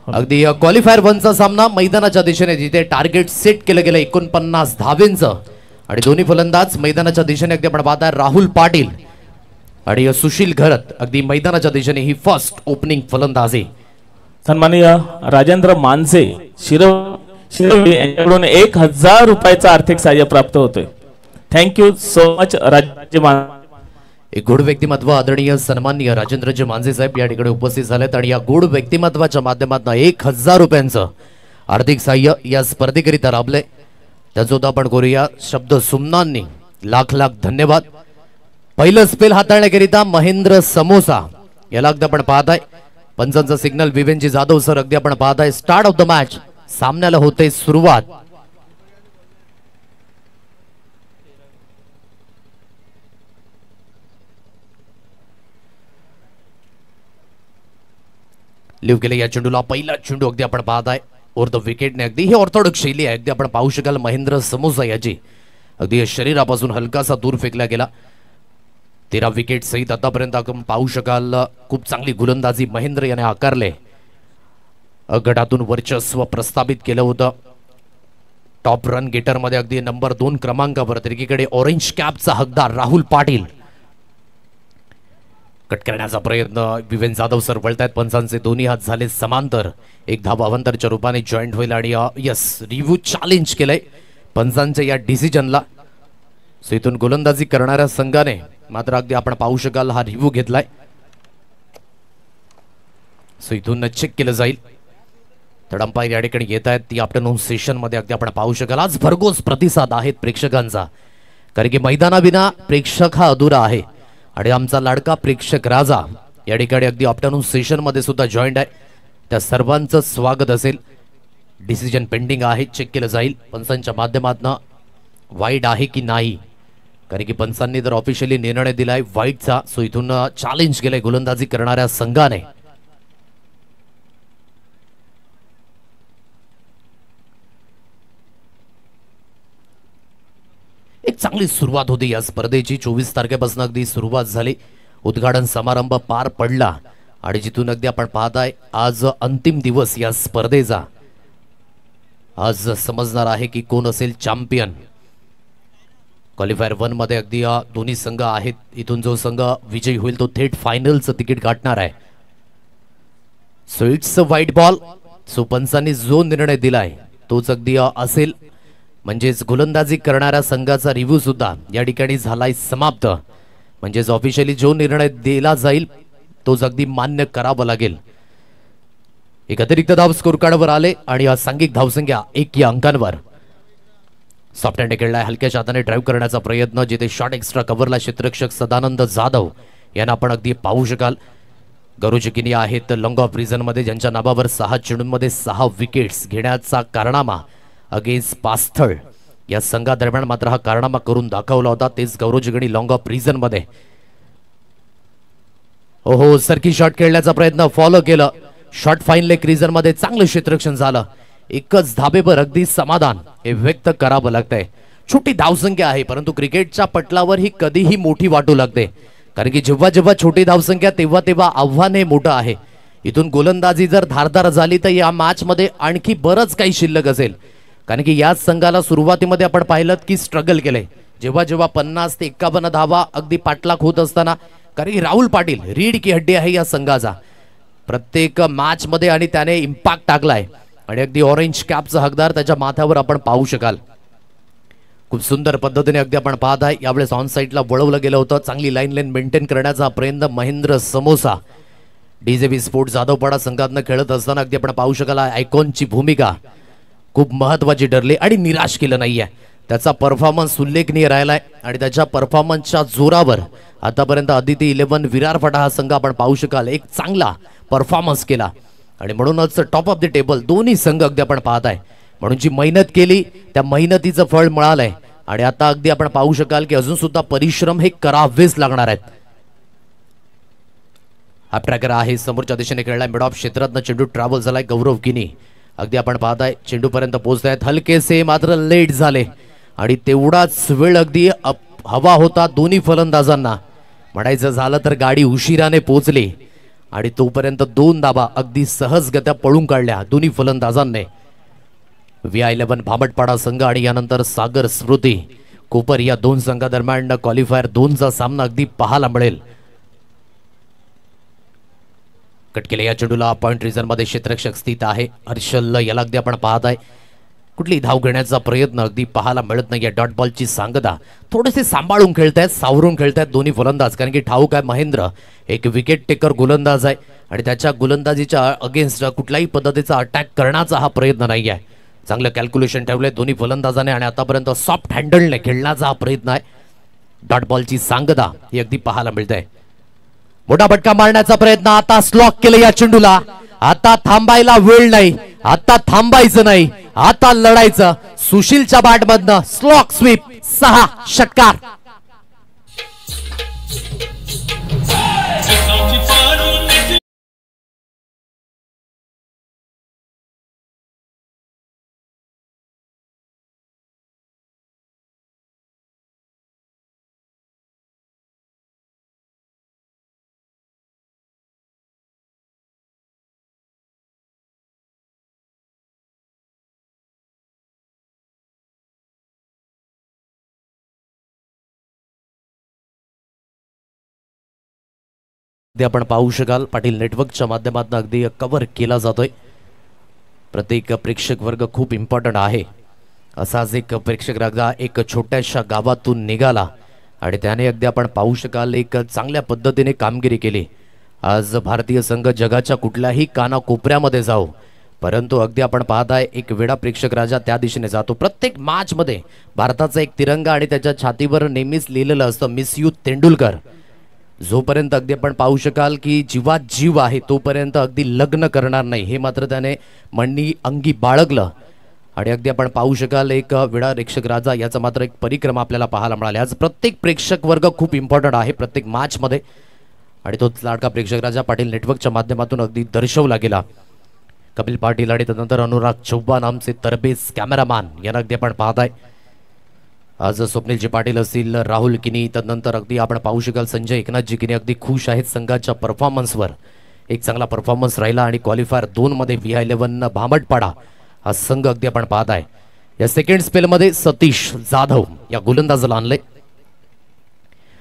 अगदी क्वालिफायर 1 चा सामना मैदानाच्या दिशेने, जिथे टार्गेट सेट केलं गेलं 49 धावेंचं आणि दोन्ही फलंदाज मैदानाच्या दिशेने. अगदी आपण पाहताय राहुल पाटील आणि सुशील घरत अगदी मैदानाच्या दिशेने ही फर्स्ट ओपनिंग फलंदाजी. सन्माननीय राजेंद्र मानसे शिरवली यांच्याकडून 1000 रुपयाचा आर्थिक सहाय्य प्राप्त होतोय. थँक्यू सो मच राज्य. एक गोड व्यक्तिमत्व आदरणीय सन्माननीय राजेंद्रजी मांझे साहेब या ठिकाणी उपस्थित झालेत आणि या गोड व्यक्तिमत्वाच्या माध्यमातून 1000 रुपयांचं आर्थिक सहाय्य या स्पर्धेकरिता लाभले. त्याचं आपण करूया शब्द सुमनांनी. लाख लाख धन्यवाद. पहिलं स्पेल हाताळण्याकरिता महेंद्र समोसा याला अगदी आपण पाहताय. पंचांचा सिग्नल विवेनजी जाधव सर अगदी आपण पाहताय. स्टार्ट ऑफ द मॅच, सामन्याला होते सुरुवात. लिव्ह केले या चेंडूला. पहिला चेंडू अगदी आपण पाहताय ओव्हर द विकेटने. अगदी ही ऑर्थोडॉक्स शैली आहे. अगदी आपण पाहू शकाल महेंद्र समोसा याची अगदी शरीरापासून हलकासा दूर फेकला गेला. 13 विकेट सहित आतापर्यंत आपण पाहू शकाल खूप चांगली गोलंदाजी महेंद्र याने आकारले. गटातून वर्चस्व प्रस्थापित केलं होतं. टॉप रन गेटर मध्ये अगदी नंबर 2 क्रमांकावर. तर एकीकडे ऑरेंज कॅपचा हकदार राहुल पाटील. कट करण्याचा प्रयत्न विवेन जाधव सर वळतायत. पंचांचे दोन्ही हात झाले समांतर. एक धाव अवंतरच्या रूपाने जॉईंट होईल आणि यस रिव्ह्यू चॅलेंज केलंय पंचांच्या या डिसिजनला. सो इथून गोलंदाजी करणाऱ्या संघाने मात्र अगदी आपण पाहू शकाल हा रिव्ह्यू घेतलाय. सो इथून चेक केलं जाईल. तर अंपायर या ठिकाणी येत आहेत. ती आफ्टरनून सेशन मध्ये अगदी आपण पाहू शकाल आज भरघोस प्रतिसाद आहेत प्रेक्षकांचा. कारण की मैदानाविना प्रेक्षक हा अधुरा आहे आणि आमचा लाडका प्रेक्षक राजा या ठिकाणी अगदी आफ्टरनून सेशन मध्ये सुद्धा जॉईंट आहे. त्या सर्वांचं स्वागत असेल. डिसिजन पेंडिंग आहे, चेक केलं जाईल पंचांच्या माध्यमातून. वाईड आहे की नाही, कारण की पंचांनी जर ऑफिशियली निर्णय दिलाय वाईडचा. सो इथून चॅलेंज केलंय गोलंदाजी करणाऱ्या संघाने. एक चांगली सुरुवात होती या स्पर्धेची. 24 तारखेपासून अगदी सुरुवात झाली. उद्घाटन समारंभ पार पडला आणि जिथून अगदी आपण पाहताय आज अंतिम दिवस या स्पर्धेचा. आज समजणार आहे की कोण असेल चॅम्पियन. क्वालिफायर 1 मध्ये अगदी दोन्ही संघ आहेत. इथून जो संघ विजयी होईल तो थेट फायनलचं तिकीट गाठणार आहे. So it's a white ball. सो पंचांनी जो निर्णय दिलाय तोच अगदी असेल. म्हणजेच गोलंदाजी करणाऱ्या संघाचा रिव्ह्यू सुद्धा या ठिकाणी झालाय समाप्त. म्हणजेच ऑफिशियली जो निर्णय दिला जाईल तोच अगदी मान्य करावा लागेल. एक अतिरिक्त धाव स्कोर कार्डवर आले आणि सांघिक धावसंख्या 1 या अंकांवर. सॉफ्ट हँड खेळलाय. हलक्याच्या हाताने ड्राईव्ह करण्याचा प्रयत्न, जिथे शॉट एक्स्ट्रा कव्हरला क्षेत्ररक्षक सदानंद जाधव यांना आपण अगदी पाहू शकाल. गौरव चिकिनी आहेत लॉंग ऑफ रिझन मध्ये, ज्यांच्या नावावर 6 चेंडूंमध्ये 6 विकेट्स घेण्याचा कारनामा अगेन्स्ट पास्थळ या संघादरम्यान मात्र हा कारनामा करून दाखवला होता. तेच गौरव चिकिनी लॉंग ऑफ रिझन मध्ये. ओहो, सरकी शॉट खेळण्याचा प्रयत्न, फॉलो केलं. शॉट फाईन लेग रिझन मध्ये चांगलं क्षेत्ररक्षण झालं. एकच धाबेवर अगदी समाधान हे व्यक्त करावं लागतंय. छोटी धावसंख्या आहे, परंतु क्रिकेटच्या पटलावर ही कधीही मोठी वाटू लागते. कारण की जेव्हा जेव्हा छोटी धावसंख्या तेव्हा तेव्हा आव्हान हे मोठं आहे. इथून गोलंदाजी जर धारदार झाली तर या मॅच मध्ये आणखी बरंच काही शिल्लक असेल. कारण की याच संघाला सुरुवातीमध्ये आपण पाहिलं की स्ट्रगल केले. जेव्हा जेव्हा 50 ते 51 धावा अगदी पाठलाग होत असताना, कारण की राहुल पाटील रीड की हड्डी आहे या संघाचा. प्रत्येक मॅच मध्ये आणि त्याने इम्पॅक्ट टाकलाय आणि अगदी ऑरेंज कॅपचा हकदार त्याच्या माथ्यावर आपण पाहू शकाल. खूप सुंदर पद्धतीने अगदी आपण पाहत आहे. यावेळेस ऑन साईडला वळवलं गेलं होतं. चांगली लाईन मेंटेन करण्याचा प्रयत्न महेंद्र समोसा डीजेबी स्पोर्ट्स जाधवपाडा संघातनं खेळत असताना अगदी आपण पाहू शकाल आयकॉनची भूमिका खूप महत्वाची ठरली आणि निराश केलं नाहीये. त्याचा परफॉर्मन्स उल्लेखनीय राहिलाय आणि त्याच्या परफॉर्मन्सच्या जोरावर आतापर्यंत अदिती 11 विरारपाडा हा संघ आपण पाहू शकाल एक चांगला परफॉर्मन्स केला आणि म्हणूनच टॉप ऑफ द टेबल दोन्ही संघ अगदी आपण पाहत आहे. म्हणून जी मेहनत केली त्या मेहनतीचं फळ मिळालंय आणि आता अगदी आपण पाहू शकाल की अजून सुद्धा परिश्रम हे करावेच लागणार आहेत. हा प्रकार आहे समोरच्या दिशेने खेळलाय मिड ऑफ क्षेत्रातनं चेंडू ट्रॅव्हल झालाय. गौरव किनी अगदी आपण पाहताय चेंडू पर्यंत पोहोचतायत. हलकेसे मात्र लेट झाले आणि तेवढाच वेळ अगदी हवा होता दोन्ही फलंदाजांना. म्हणायचं झालं तर गाडी उशिराने पोहोचली आणि तोपर्यंत 2 धाबा अगदी सहजगत्या पळून काढल्या दोन्ही फलंदाजांनी. VI11 भामटपाडा संघ आणि यानंतर सागर स्मृती कोपर या 2 संघादरम्यान क्वालिफायर 2चा सामना अगदी पाहायला मिळेल. कट केले या चेंडूला पॉइंट रिझन मध्ये क्षेत्ररक्षक स्थित आहे हर्षल. याला अगदी आपण पाहत आहे कुठली धाव घेण्याचा प्रयत्न अगदी पाहायला मिळत नाही. डॉट बॉलची सांगता थोडेसे सांभाळून खेळतायत सावरून खेळतायत दोन्ही फलंदाज. कारण की ठाऊक आहे महेंद्र एक विकेट टेकर गोलंदाज आहे आणि त्याच्या गोलंदाजीच्या अगेन्स्ट कुठल्याही पद्धतीचा अटॅक करण्याचा हा प्रयत्न नाही आहे. चांगलं कॅल्क्युलेशन ठेवलंय दोन्ही फलंदाजाने आणि आतापर्यंत सॉफ्ट हँडलने खेळण्याचा हा प्रयत्न आहे. डॉट बॉलची सांगता ही अगदी पाहायला मिळते. मोठा फटका मारण्याचा प्रयत्न आता स्लॉक केलं या चेंडूला. आता थांबायला वेळ नाही. आता थांबायचं नाही. आता लढायचं. सुशीलच्या बॅटमधनं स्लॉक स्वीप 6 षटकार. आपण पाहू शकाल पाटील नेटवर्कच्या माध्यमातून अगदी कव्हर केला जातोय. प्रत्येक प्रेक्षक वर्ग खूप इम्पॉर्टंट आहे. असाच एक प्रेक्षक वर्ग एक छोट्याशा गावातून निघाला आणि त्याने अगदी आपण पाहू शकाल एक चांगल्या पद्धतीने कामगिरी केली. आज भारतीय संघ जगाच्या कुठल्याही कानाकोपऱ्यामध्ये जाओ परंतु अगदी आपण पाहताय एक वेडा प्रेक्षक राजा त्या दिशेने जातो. प्रत्येक मॅच मध्ये भारताचा एक तिरंगा आणि त्याच्या छातीवर नेहमीच लिहिलेलं असतं मिस यू तेंडुलकर. जोपर्यंत अगदी आपण पाहू शकाल की जीवात जीव आहे तोपर्यंत अगदी लग्न करणार नाही हे मात्र त्याने म्हणणी अंगी बाळगलं आणि अगदी आपण पाहू शकाल एक वेडा प्रेक्षक राजा याचा मात्र एक परिक्रमा आपल्याला पाहायला मिळाला. आज प्रत्येक प्रेक्षक वर्ग खूप इम्पॉर्टंट आहे प्रत्येक मॅच मध्ये आणि तो लाडका प्रेक्षक राजा पाटील नेटवर्कच्या माध्यमातून अगदी दर्शवला गेला. कपिल पाटील आणि त्यानंतर अनुराग चौहान आमचे तरबेज कॅमेरामॅन यांना अगदी आपण पाहताय. आज स्वप्नीलजी पाटील असतील राहुल किनी त्यानंतर अगदी आपण पाहू शकाल संजय एकनाथजी किनी अगदी खुश आहेत संघाच्या परफॉर्मन्सवर. एक चांगला परफॉर्मन्स राहिला आणि क्वालिफायर 2 मध्ये VI11 भामटपाडा हा संघ अगदी आपण पाहताय. या सेकंड स्पेल मध्ये सतीश जाधव या गोलंदाजाला आणले.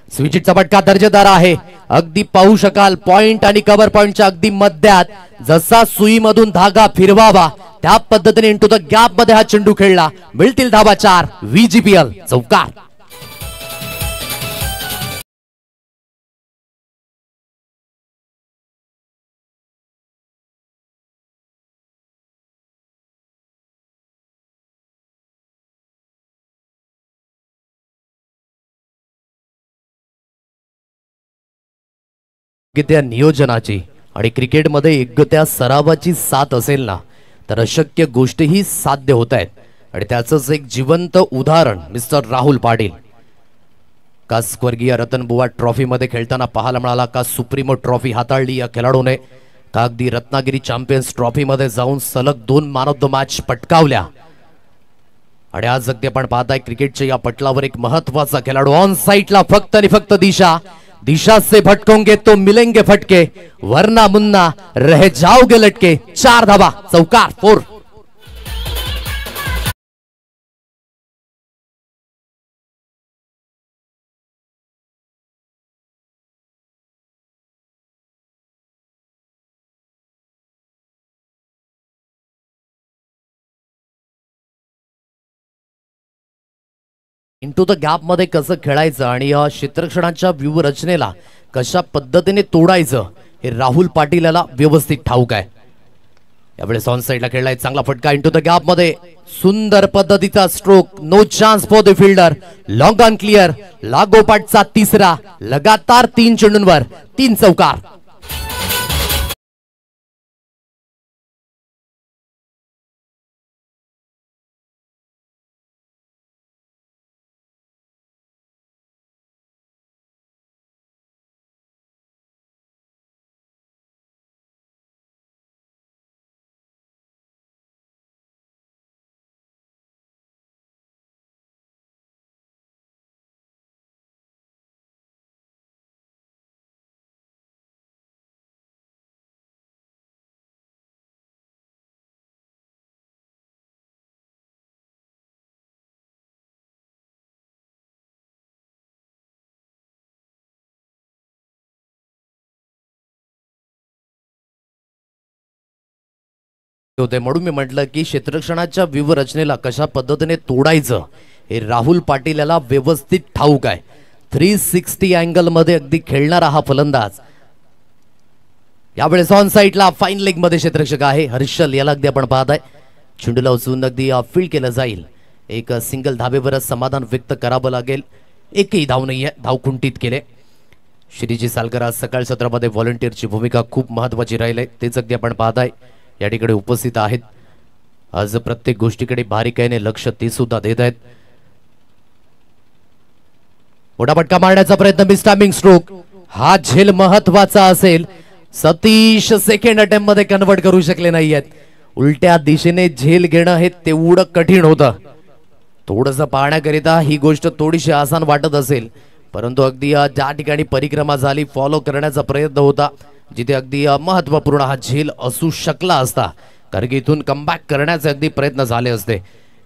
स्विचिटचा फटका दर्जेदार आहे अगदी पाहू शकाल पॉइंट आणि कव्हर पॉइंटच्या अगदी मध्यात जसा सुईमधून धागा फिरवावा त्या पद्धतीने इंटू द गॅप मध्ये हा चेंडू खेळला. मिळतील धाबा 4 VGPL चौकार. त्या नियोजनाची आणि क्रिकेटमध्ये एकगत्या सरावाची साथ असेल ना तर अशक्य गोष्टीही साध्य होत आहेत आणि त्याचंच एक जिवंत उदाहरण मिस्टर राहुल पाटील. का स्वर्गीय रतनबुवा ट्रॉफी मध्ये खेळताना पाहायला मिळाला का सुप्रीमो ट्रॉफी हाताळली या खेळाडूने का अगदी रत्नागिरी चॅम्पियन्स ट्रॉफी मध्ये जाऊन सलग 2 मॅन ऑफ द मॅच पटकावल्या आणि आज अगदी आपण पाहताय क्रिकेटच्या या पटलावर एक महत्वाचा खेळाडू ऑन साइडला फक्त आणि फक्त दिशा से भटकोंगे तो मिलेंगे फटके वरना मुन्ना रह जाओगे लटके. 4 धाबा चौकार 4. इंटू द गॅप मध्ये कसं खेळायचं आणि या क्षेत्ररक्षणाच्या व्यूहरचनेला कशा पद्धतीने तोडायचं हे राहुल पाटील याला व्यवस्थित ठाऊक आहे. यावेळेस ऑन साइडला खेळलाय चांगला फटका इंटू द गॅप मध्ये सुंदर पद्धतीचा stroke. No chance for the fielder. Long on clear. लागोपाठचा तिसरा लगातार 3 चेंडूंवर 3 चौकार. होते म्हणून मी म्हटलं की क्षेत्ररक्षणाच्या व्यूहरचनेला कशा पद्धतीने तोडायचं हे राहुल पाटील याला व्यवस्थित ठाऊक आहे. 360 अँगल मध्ये अगदी खेळणारा हा फलंदाज. यावेळेस ऑन साइडला फाईन लेग मध्ये क्षेत्ररक्षक आहे हर्षल. याला अगदी आपण पाहताय चेंडूला उचलून अगदी फील्ड केलं जाईल. एक सिंगल धाबेवरच समाधान व्यक्त करावं लागेल. एकही धाव नाहीये. धाव खुंटीत केले. श्रीजी सालकर आज सकाळ सत्रामध्ये व्हॉलंटियरची भूमिका खूप महत्वाची राहिली तेच अगदी आपण पाहताय या ठिकाणी उपस्थित आहेत. आज प्रत्येक गोष्टीकडे बारीकाईने लक्ष ते सुद्धा देत आहेत. मोठा फटका मारण्याचा प्रयत्न. Miss timing stroke. हा झेल महत्वाचा असेल. सतीश सेकंड अटेम्प्ट मध्ये कन्वर्ट करू शकले नाहीयेत. उलट्या दिशेने झेल घेणं हे तेवढं कठीण होतं. थोडंसं पाहण्याकरिता ही गोष्ट थोडीशी आसान वाटत असेल परंतु अगदी ज्या ठिकाणी परिक्रमा झाली फॉलो करण्याचा प्रयत्न होता जिथे अगदी महत्वपूर्ण हा झेल असू शकला असता कारण की इथून कमबॅक करण्याचे अगदी प्रयत्न झाले असते.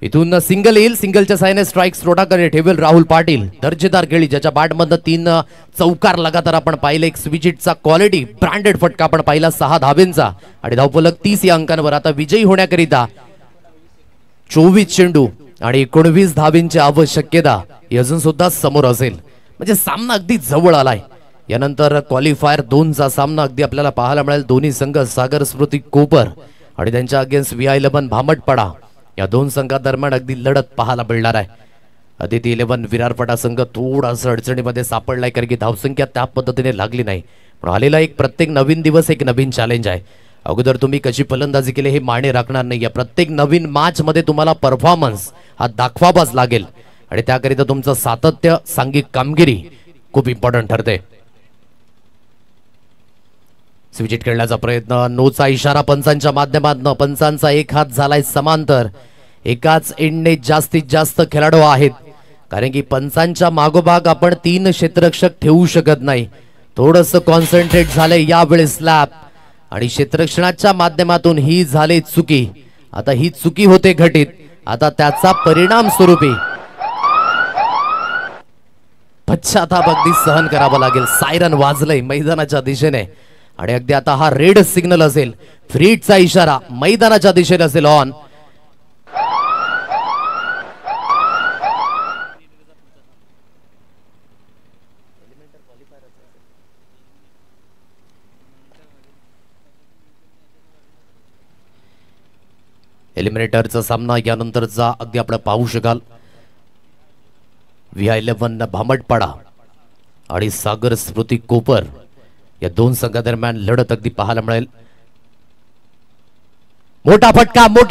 इथून सिंगल येईल. सिंगलच्या साहाय्याने स्ट्राईक रोटाकडे ठेवेल राहुल पाटील. दर्जेदार खेळी ज्याच्या बॅटमधनं 3 चौकार लगातार आपण पाहिले. एक स्विचिटचा क्वालिटी ब्रँडेड फटका आपण पाहिला 6 धावेंचा आणि धावफलक 30 या अंकांवर. आता विजयी होण्याकरिता 24 चेंडू आणि 19 धावेंची आवश्यकता अजून सुद्धा समोर असेल म्हणजे सामना अगदी जवळ आलाय. यानंतर क्वालिफायर 2चा सामना अगदी आपल्याला पाहायला मिळेल. दोन्ही संघ सागर स्मृती कोपर आणि त्यांच्या अगेन्स्ट VI11 भामटपाडा या 2 संघादरम्यान अगदी लढत पाहायला मिळणार आहे. अदिती 11 विरारपाडा संघ थोडासा अडचणीमध्ये सापडलाय कारण की धावसंख्या त्या पद्धतीने लागली नाही पण आलेला एक प्रत्येक नवीन दिवस एक नवीन चॅलेंज आहे. अगोदर तुम्ही कशी फलंदाजी केली हे माने राखणार नाही. या प्रत्येक नवीन मॅच मध्ये तुम्हाला परफॉर्मन्स हा दाखवावाच लागेल आणि त्याकरिता तुमचं सातत्य सांघिक कामगिरी खूप इम्पॉर्टंट ठरते. स्विचिट खेळण्याचा प्रयत्न. नोचा इशारा पंचांच्या माध्यमातून. पंचांचा एक हात झालाय समांतर. एकाच एंडने जास्तीत जास्त खेळाडू आहेत कारण की पंचांच्या मागोमाग आपण 3 क्षेत्ररक्षक ठेवू शकत नाही. थोडंसं कॉन्सन्ट्रेट झालंय यावेळेस स्लॅप आणि क्षेत्ररक्षणाच्या माध्यमातून ही झाली चुकी. आता ही चुकी होते घटित. आता त्याचा परिणाम स्वरूपी पश्चाताप अगदी सहन करावा लागेल. सायरन वाजलंय मैदानाच्या दिशेने आणि अगदी आता हा रेड सिग्नल असेल. फ्रीडचा इशारा मैदानाच्या दिशेने असेल. ऑन एलिमिनेटरचा सामना यानंतरचा अगदी आपण पाहू शकाल. VI11 भामटपाडा आणि सागर स्मृती कोपर या 2 संघादरम्यान लढत अगदी पाहायला मिळेल. मोठा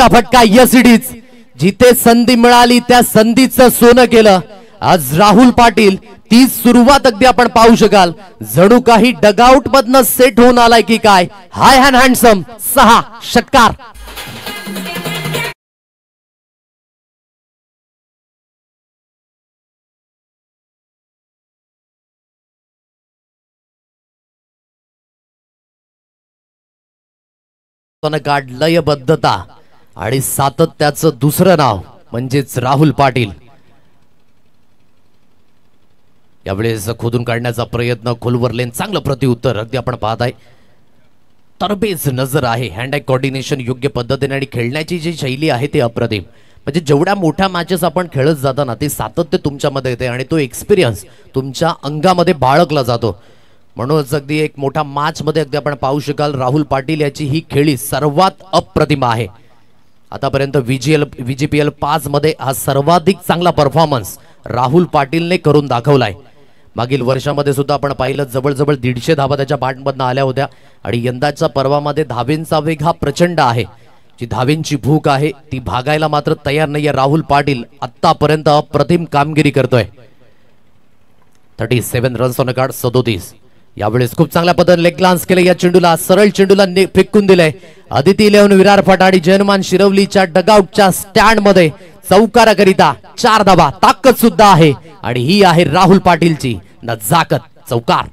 फटका यस इट इज. जिथे संधी मिळाली त्या संधीचं सोनं केलं आज राहुल पाटील. ती सुरुवात अगदी आपण पाहू शकाल. जणू काही डगआउट मधनं सेट होऊन आलाय की काय. हाय हॅन्ड हँडसम 6 षटकार. गाड लयबद्धता आणि सातत्याचं दुसरं नाव म्हणजेच राहुल पाटील. यावेळेस खोदून काढण्याचा प्रयत्न. खोलवर लेन चांगलं प्रत्युत्तर अगदी आपण पाहताय. तरबेज नजर आहे. हँड आय कोऑर्डिनेशन योग्य पद्धतीने आणि खेळण्याची जी शैली आहे ती अप्रतिम. म्हणजे जेवढ्या मोठ्या मॅचेस आपण खेळत जाताना ते सातत्य तुमच्यामध्ये येते आणि तो एक्सपिरियन्स तुमच्या अंगामध्ये बाळगला जातो. म्हणूनच अगदी एक मोठा मॅच मध्ये अगदी आपण पाहू शकाल राहुल पाटील याची ही खेळी सर्वात अप्रतिम आहे. आतापर्यंत VGPL 5 मध्ये हा सर्वाधिक चांगला परफॉर्मन्स राहुल पाटीलने करून दाखवलाय. मागील वर्षामध्ये सुद्धा आपण पाहिलं जवळजवळ 150 धावा त्याच्या बॅटमधनं आल्या होत्या आणि यंदाच्या पर्वामध्ये धावेंचा वेग हा प्रचंड आहे. जी धावेंची भूक आहे ती भागायला मात्र तयार नाहीये. राहुल पाटील आतापर्यंत अप्रतिम कामगिरी करतोय. 37 रन्स ऑन कार्ड 37. यावेळेस खूप चांगल्या पद्धतीने लेग ग्लान्स केले या चेंडूला, सरळ चेंडूला फेकून दिलंय. आदिती इलेव्हन विरार फट आणि जयनुमान शिरवलीच्या डगआउटच्या स्टँड मध्ये चौकाराकरिता 4 धावा. ताकद सुद्धा आहे आणि ही आहे राहुल पाटीलची नजाकत. चौकार.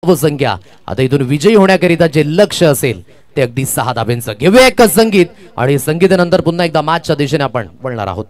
संख्या आता इथून विजयी होण्याकरिता जे लक्ष असेल ते अगदी 6 धाब्यांचं. घेऊया एक संगीत आणि संगीतानंतर पुन्हा एकदा मॅचच्या दिशेने आपण वळणार आहोत.